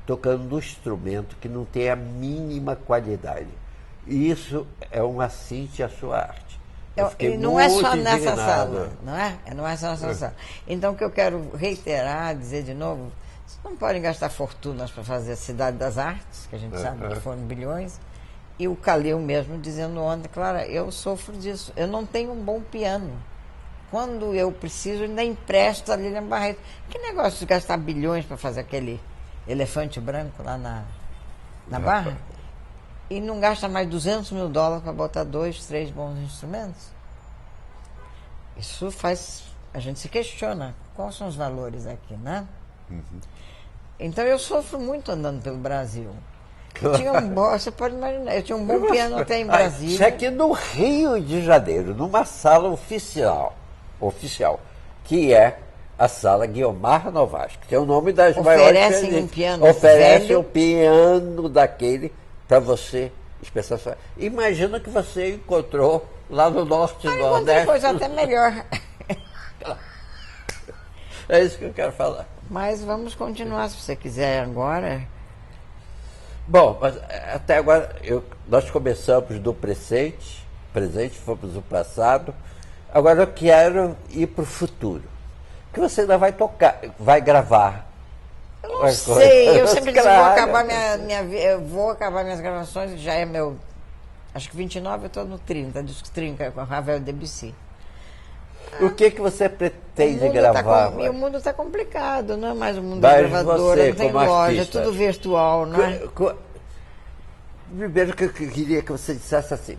tocando no instrumento que não tem a mínima qualidade. E isso é um assinte à sua arte. E não é só nessa sala, não é? Não é só nessa sala. Então, o que eu quero reiterar, dizer de novo, vocês não podem gastar fortunas para fazer a Cidade das Artes, que a gente sabe que foram bilhões, e o Calil mesmo dizendo ontem, Clara, eu sofro disso, eu não tenho um bom piano. Quando eu preciso, ainda empresto a Lilian Barreto. Que negócio de gastar bilhões para fazer aquele elefante branco lá na Barra? E não gasta mais $200 mil para botar 2, 3 bons instrumentos? Isso faz... A gente se questiona. Quais são os valores aqui, né? Então eu sofro muito andando pelo Brasil. Você pode imaginar, eu tinha um bom piano até em Brasília. Isso aqui no Rio de Janeiro, numa sala oficial, que é a sala Guiomar Novaes, que tem o nome das maiores Oferecem um piano Oferece o piano daquele para você especializar. Imagina que você encontrou lá no Norte e Nordeste. Coisa até melhor. É isso que eu quero falar. Mas vamos continuar, se você quiser agora. Bom, mas até agora nós começamos do presente, fomos do passado. Agora eu quero ir para o futuro. Que você ainda vai tocar, vai gravar. Eu não sei, eu sempre digo, eu vou acabar minhas gravações, já é meu, acho que 29, eu estou no 30, disco 30 com Ravel Debussy. O que você pretende gravar? O mundo está complicado, não é mais o mundo da gravadora, não tem loja, é tudo virtual, não é? Primeiro que eu queria que você dissesse assim,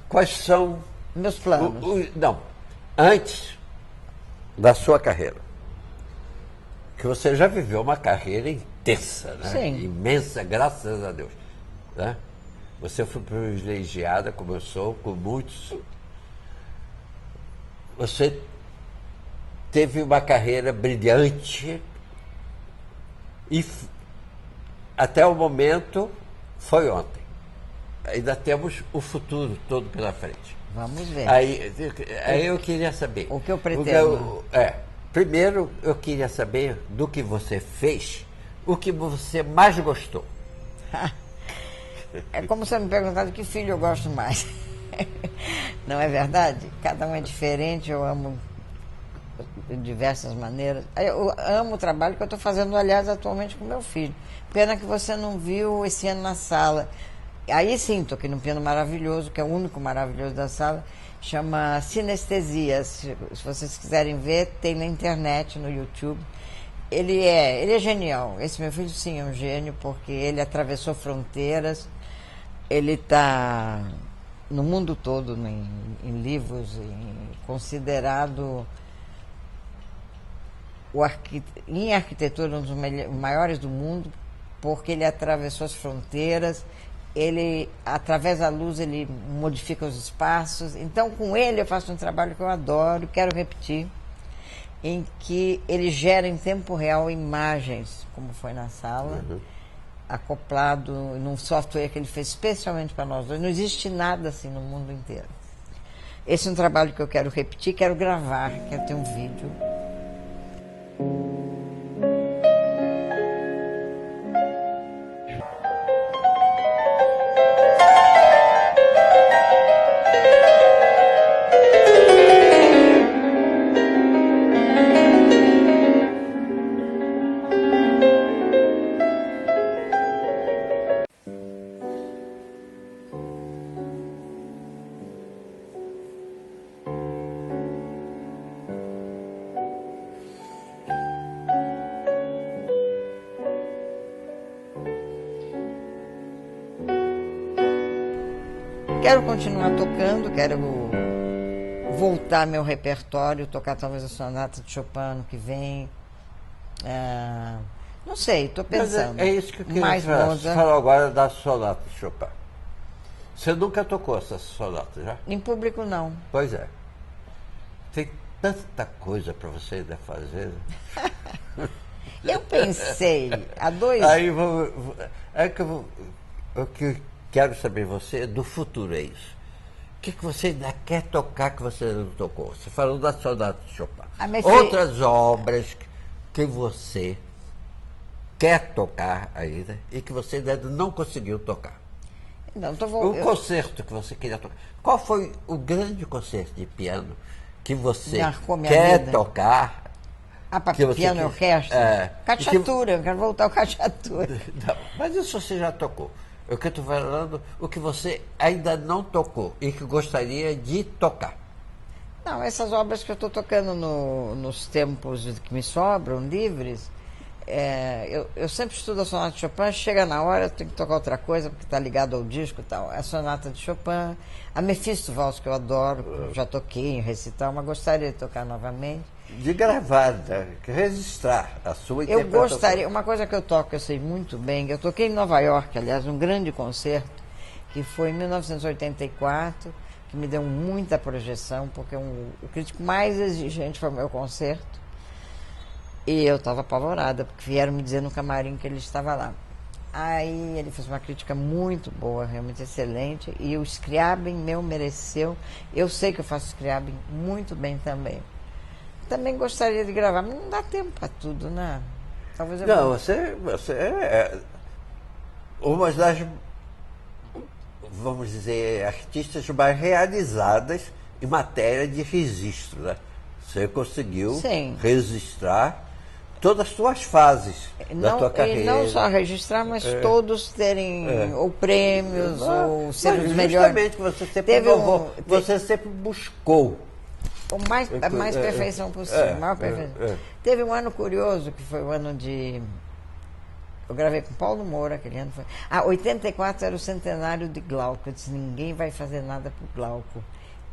quais são... Meus planos. Não, antes da sua carreira, que você já viveu uma carreira intensa, né? Sim. Imensa, graças a Deus. Né? Você foi privilegiada, como eu sou, com muitos... Você teve uma carreira brilhante e até o momento foi ontem. Ainda temos o futuro todo pela frente. Vamos ver. Aí eu queria saber. O que eu pretendo. Primeiro, eu queria saber do que você fez, o que você mais gostou. É como você me perguntar de que filho eu gosto mais. Não é verdade? Cada um é diferente, eu amo de diversas maneiras. Eu amo o trabalho que eu estou fazendo, aliás, atualmente com meu filho. Pena que você não viu esse ano na sala. Aí sim, toquei num piano maravilhoso, que é o único maravilhoso da sala, chama Sinestesia. Se vocês quiserem ver, tem na internet, no YouTube. Ele é genial. Esse meu filho, sim, é um gênio, porque ele atravessou fronteiras, ele está no mundo todo, em livros, considerado em arquitetura um dos maiores do mundo, porque ele atravessou as fronteiras, ele, através da luz, ele modifica os espaços. Então, com ele eu faço um trabalho que eu adoro, quero repetir, em que ele gera em tempo real imagens, como foi na sala, acoplado num software que ele fez especialmente para nós dois. Não existe nada assim no mundo inteiro. Esse é um trabalho que eu quero repetir, quero gravar, quero ter um vídeo. Quero continuar tocando, quero voltar meu repertório, tocar talvez a sonata de Chopin ano que vem. Não sei, estou pensando. Mas é isso que eu queria mais falar. Você Mozart. falou agora da sonata de Chopin. Você nunca tocou essa sonata, já? Em público, não. Pois é. Tem tanta coisa para você ainda fazer. Eu pensei, há 2 Aí o que eu quero saber você é do futuro, é isso. O que você ainda quer tocar que você não tocou? Você falou da sonata de Chopin. Outras obras que você quer tocar ainda e que você ainda não conseguiu tocar. Não, Concerto que você queria tocar. Qual foi o grande concerto de piano que você Marcou minha quer vida. tocar? para que você piano e quer- orquestra? é, Cachatura, eu quero voltar ao cachatura. Não, mas isso você já tocou. O que eu estou falando, o que você ainda não tocou e que gostaria de tocar. Não, essas obras que eu estou tocando nos tempos que me sobram, livres, eu sempre estudo a sonata de Chopin, chega na hora, eu tenho que tocar outra coisa, porque está ligado ao disco e tal. A sonata de Chopin, a Mephisto Waltz, que eu adoro, já toquei em recital, mas gostaria de tocar novamente. De gravar, né? Registrar a sua Eu interpretação. gostaria, uma coisa que eu toco, eu sei muito bem, eu toquei em Nova York, aliás, num grande concerto, que foi em 1984, que me deu muita projeção, porque o crítico mais exigente foi o meu concerto. E eu estava apavorada, porque vieram me dizer no camarim que ele estava lá. Aí ele fez uma crítica muito boa, realmente excelente, e o Scriabin meu mereceu. Eu sei que eu faço Scriabin muito bem também. Também gostaria de gravar, mas não dá tempo para tudo, né? Talvez eu Não, você é uma das, vamos dizer, artistas mais realizadas em matéria de registro, né? Você conseguiu Sim. registrar todas as suas fases da tua carreira. E não só registrar, mas todos terem ou prêmios, ou serem os melhores. Justamente, você sempre Teve inovou, você sempre buscou. A mais perfeição possível, a maior perfeição. Teve um ano curioso, que foi o ano de... Eu gravei com Paulo Moura, aquele ano foi... 84 era o centenário de Glauco. Eu disse, ninguém vai fazer nada pro Glauco.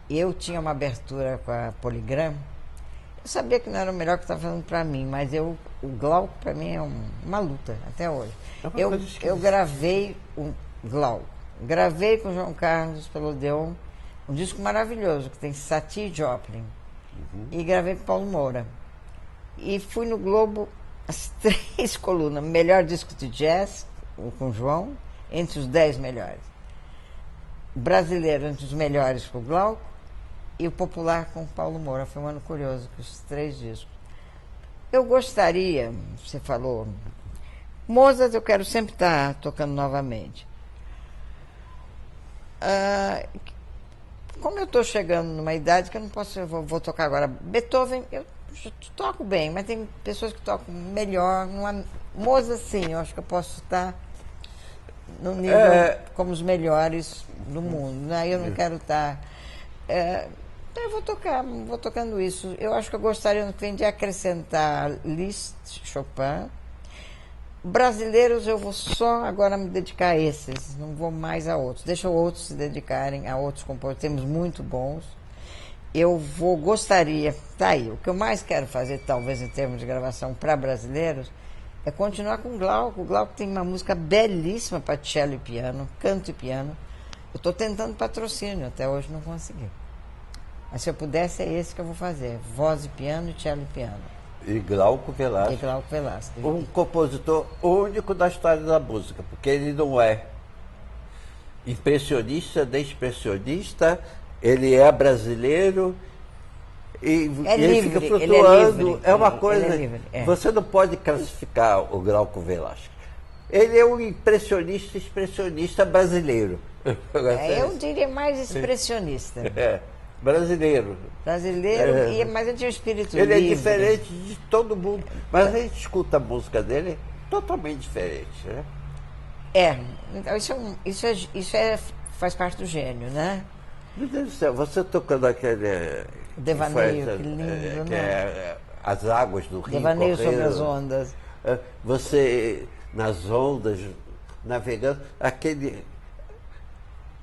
Eu tinha uma abertura com a Polygram. Eu sabia que não era o melhor que estava fazendo para mim, mas o Glauco para mim é uma luta, até hoje. Eu gravei o Glauco. Gravei com o João Carlos pelo Odeon, um disco maravilhoso, que tem Satie e Joplin. E gravei com Paulo Moura. E fui no Globo, as 3 colunas. Melhor disco de jazz, com o João, entre os 10 melhores. Brasileiro, entre os melhores, com o Glauco. E o popular, com o Paulo Moura. Foi um ano curioso, com os 3 discos. Eu gostaria, você falou... Mozart eu quero sempre estar tocando novamente. Como eu estou chegando numa idade que eu não posso, eu vou tocar agora. Beethoven, eu toco bem, mas tem pessoas que tocam melhor. Mozart, sim, eu acho que eu posso estar no nível como os melhores do mundo. Né? Eu não quero estar. Eu vou tocando isso. Eu acho que eu gostaria de acrescentar Liszt, Chopin. Brasileiros eu vou só agora me dedicar a esses, não vou mais a outros. Deixa outros se dedicarem a outros compositores, temos muito bons. Gostaria, tá aí, o que eu mais quero fazer, talvez em termos de gravação para brasileiros, é continuar com o Glauco. O Glauco tem uma música belíssima para cello e piano, canto e piano. Eu estou tentando patrocínio, até hoje não consegui. Mas se eu pudesse, é esse que eu vou fazer, voz e piano, cello e piano. E Glauco Velasco. E Glauco Velasco. Um compositor único da história da música, porque ele não é impressionista, nem expressionista, ele é brasileiro e ele fica flutuando. É uma coisa. Você não pode classificar o Glauco Velasco. Ele é um expressionista brasileiro. Eu diria mais expressionista. Brasileiro. Brasileiro, mas ele tinha um espírito ele livre. É diferente de todo mundo. Mas a gente escuta a música dele totalmente diferente, né? Então isso faz parte do gênio, né? Meu Deus do céu, você tocando aquele... Devaneio, que lindo, que né? As águas do rio Devaneio correram. sobre as ondas. Você, nas ondas, navegando,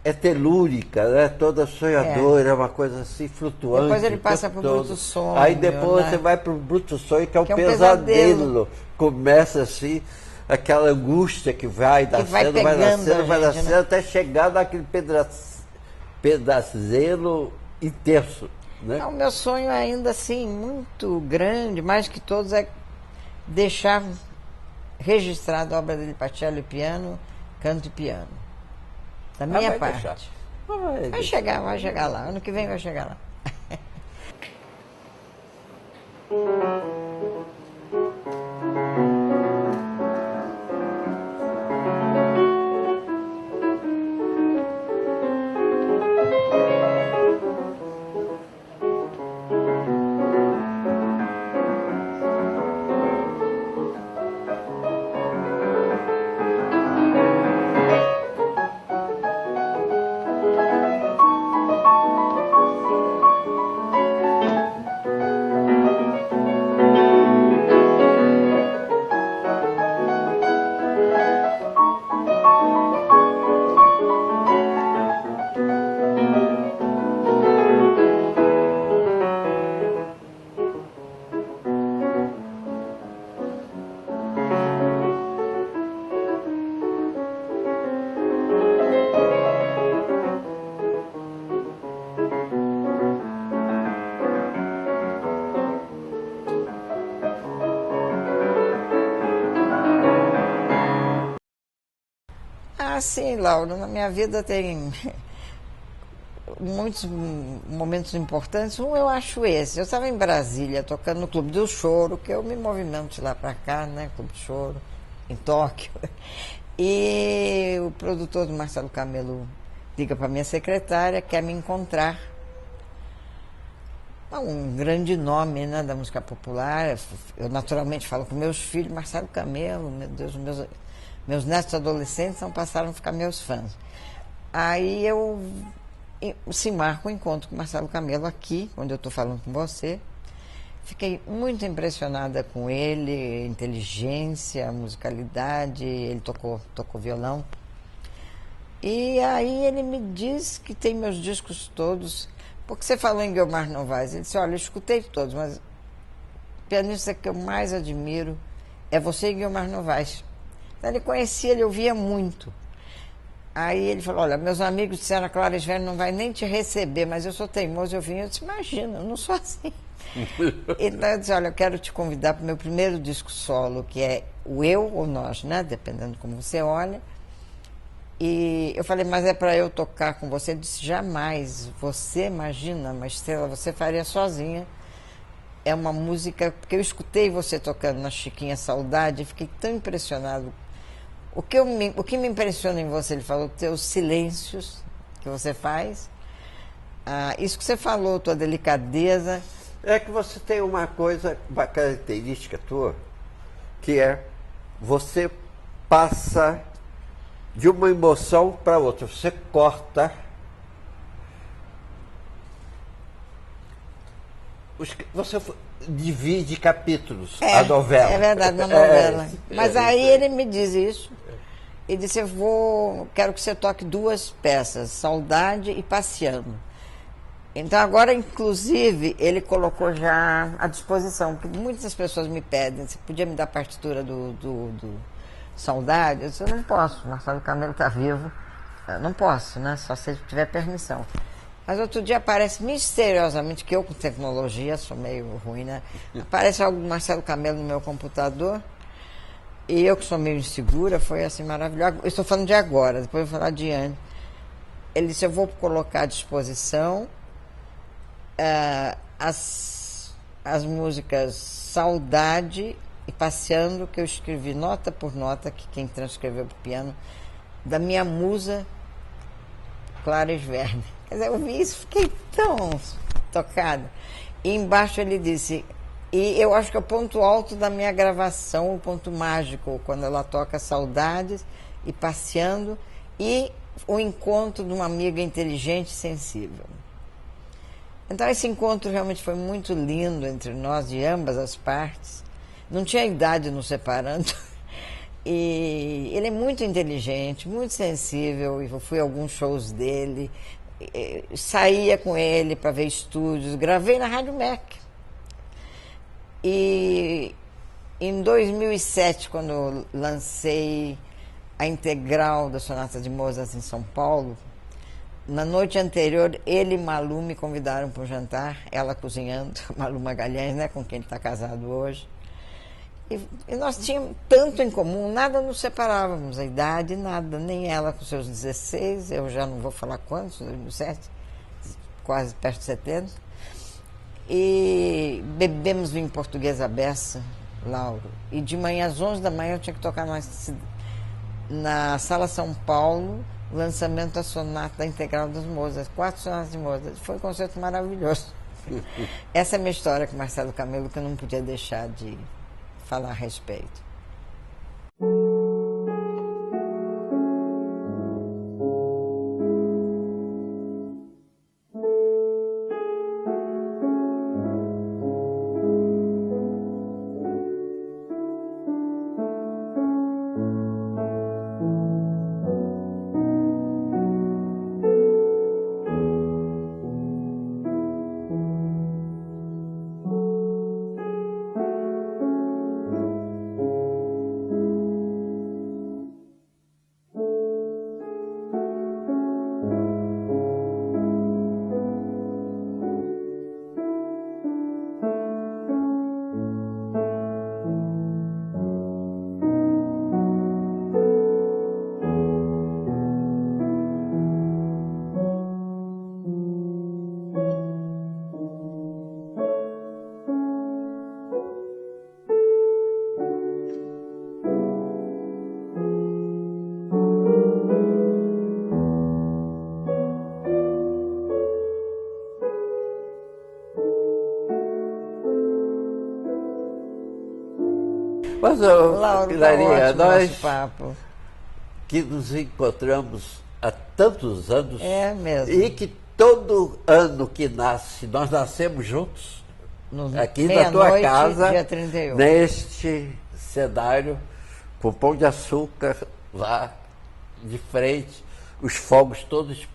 é telúrica, né? Toda sonhadora, é uma coisa assim, flutuante. Depois ele passa para o pro bruto sonho. Aí depois né? você vai para o bruto sonho, que é um pesadelo. pesadelo. Começa assim, aquela angústia que vai nascendo, vai nascendo, né? até chegar naquele pedazelo intenso. Né? O meu sonho ainda assim, muito grande, mais que todos, é deixar registrado a obra dele para cello e piano, canto e piano. Da minha parte. Vai chegar lá. Ano que vem vai chegar lá. Sim, Laura, na minha vida tem muitos momentos importantes. Um eu acho esse. Eu estava em Brasília tocando no Clube do Choro, que eu me movimento de lá para cá, né? Clube do Choro, em Tóquio. E o produtor do Marcelo Camelo liga para minha secretária, quer me encontrar. Um grande nome, né, da música popular. Eu naturalmente falo com meus filhos, Marcelo Camelo, meu Deus, meus netos adolescentes não passaram a ficar meus fãs. Aí eu se marco um encontro com o Marcelo Camelo aqui, onde eu estou falando com você. Fiquei muito impressionada com ele, inteligência, musicalidade, ele tocou violão. E aí ele me diz que tem meus discos todos, porque você falou em Guiomar Novaes. Ele disse, olha, eu escutei todos, mas o pianista que eu mais admiro é você e Guiomar Novaes. Então ele conhecia, ele ouvia muito. Aí ele falou, olha, meus amigos disseram, a Clara Sverno não vai nem te receber, mas eu sou teimoso, eu vim. Eu disse, imagina, eu não sou assim. Então eu disse, olha, eu quero te convidar para o meu primeiro disco solo, que é o Eu ou Nós, né? Dependendo de como você olha. E eu falei, mas é para eu tocar com você? Ele disse, jamais. Você, imagina, uma estrela, você faria sozinha. É uma música, porque eu escutei você tocando na Chiquinha Saudade, fiquei tão impressionado. O que me impressiona em você, ele falou, teus silêncios que você faz, isso que você falou, tua delicadeza. É que você tem uma coisa, uma característica tua, que é você passa de uma emoção para outra, você corta. Você divide capítulos a novela. É verdade, uma novela. Mas aí ele me diz isso. Ele disse, quero que você toque 2 peças, Saudade e Passeando. Então agora, inclusive, ele colocou já à disposição, porque muitas pessoas me pedem, você podia me dar a partitura do Saudade? Eu disse, eu não posso, Marcelo Camelo está vivo. Eu não posso, né? Só se ele tiver permissão. Mas outro dia aparece misteriosamente, que eu com tecnologia sou meio ruim, né? Aparece algo do Marcelo Camelo no meu computador, e eu que sou meio insegura, foi assim maravilhoso. Eu estou falando de agora, depois eu vou falar de antes. Ele disse, eu vou colocar à disposição as músicas Saudade e Passeando, que eu escrevi nota por nota, que quem transcreveu para o piano, da minha musa Clara Sverno. Quer dizer, eu vi isso, fiquei tão tocada. E embaixo ele disse, e eu acho que é o ponto alto da minha gravação, o ponto mágico, quando ela toca Saudades e Passeando, e o encontro de uma amiga inteligente e sensível. Então esse encontro realmente foi muito lindo entre nós, de ambas as partes. Não tinha idade nos separando. E ele é muito inteligente, muito sensível. Eu fui a alguns shows dele, saía com ele para ver estúdios, gravei na Rádio MEC. E em 2007, quando eu lancei a integral da Sonata de Mozart em São Paulo, na noite anterior, ele e Malu me convidaram para um jantar, ela cozinhando, Malu Magalhães, né, com quem ele está casado hoje. E nós tínhamos tanto em comum, nada nos separávamos, a idade, nada, nem ela com seus 16, eu já não vou falar quantos, 2007, quase perto de 70. E bebemos vinho português à beça, Lauro. E de manhã às 11 da manhã eu tinha que tocar na Sala São Paulo, o lançamento da sonata da integral dos Mozart, 4 sonatas de Mozart. Foi um concerto maravilhoso. Essa é a minha história com Marcelo Camelo, que eu não podia deixar de falar a respeito. Mas, Lauro, Hilaria, tá nós papo. que nos encontramos há tantos anos Mesmo. e que todo ano que nasce, nós nascemos juntos, aqui na tua casa, dia 31. neste cenário, com pão de açúcar lá de frente, os fogos todos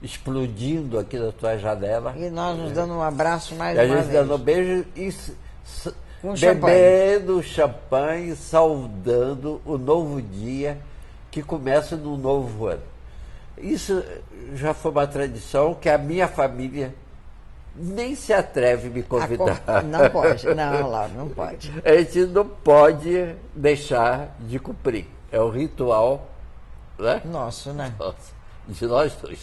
explodindo aqui na tua janela. E nós nos dando um abraço mais E a uma gente vez. dando um beijo e Com bebendo champanhe, saudando o novo dia que começa no novo ano. Isso já foi uma tradição que a minha família nem se atreve a me convidar. Não pode, não, Lauro, não pode. A gente não pode deixar de cumprir. É o ritual, né? Nosso, né? Nossa, de nós dois.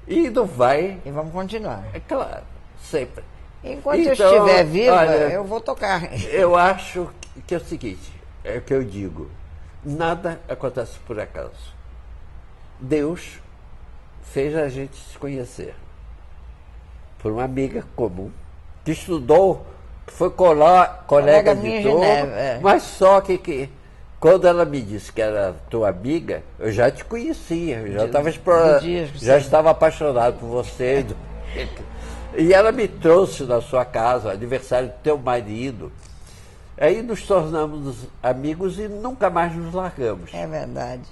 E não vai, E vamos continuar. é claro, sempre. Enquanto eu Então, estiver viva, olha, eu vou tocar. Eu acho que é o seguinte, é o que eu digo, nada acontece por acaso. Deus fez a gente se conhecer por uma amiga comum, que estudou, que foi colega minha de em turma, Genebra, mas só que quando ela me disse que era tua amiga, eu já te conhecia, eu já estava já estava apaixonado por você. E ela me trouxe na sua casa, aniversário do teu marido. Aí nos tornamos amigos e nunca mais nos largamos. É verdade,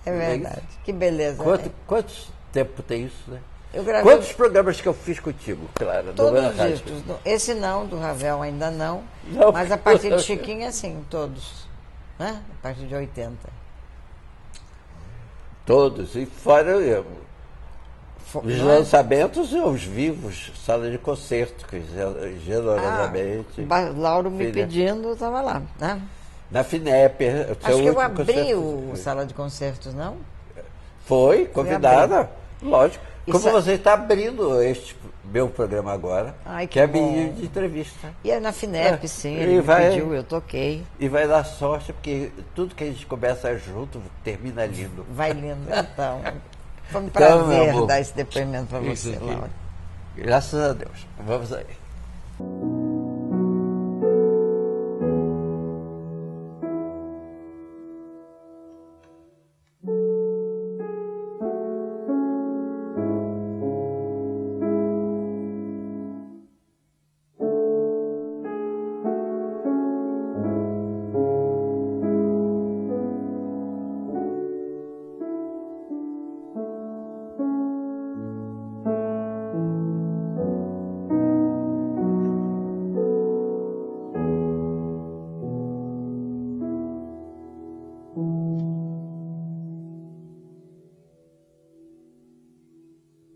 é verdade. Que beleza. Né? Quantos tempo tem isso, né? Eu gravei Quantos programas que eu fiz contigo, Clara? todos os discos. Esse não, do Ravel ainda não. Não. Mas a partir de Chiquinha, sim, todos. Né? A partir de 80. Todos. E fora os Não é? lançamentos e os vivos, sala de concerto, que generosamente. Lauro me Filha. pedindo, estava lá. Né? Na FINEP. Acho que eu abri o Sala de Concertos, não? Foi, convidada, lógico. E Como você está abrindo este meu programa agora, Ai, que é bom. minha de entrevista. E é na FINEP, sim, E ele me vai- pediu, eu toquei. E vai dar sorte, porque tudo que a gente começa junto termina lindo. Vai lindo, então. Foi um Então, meu prazer amor, dar esse depoimento para isso você, aqui. Laura. Graças a Deus. Vamos aí.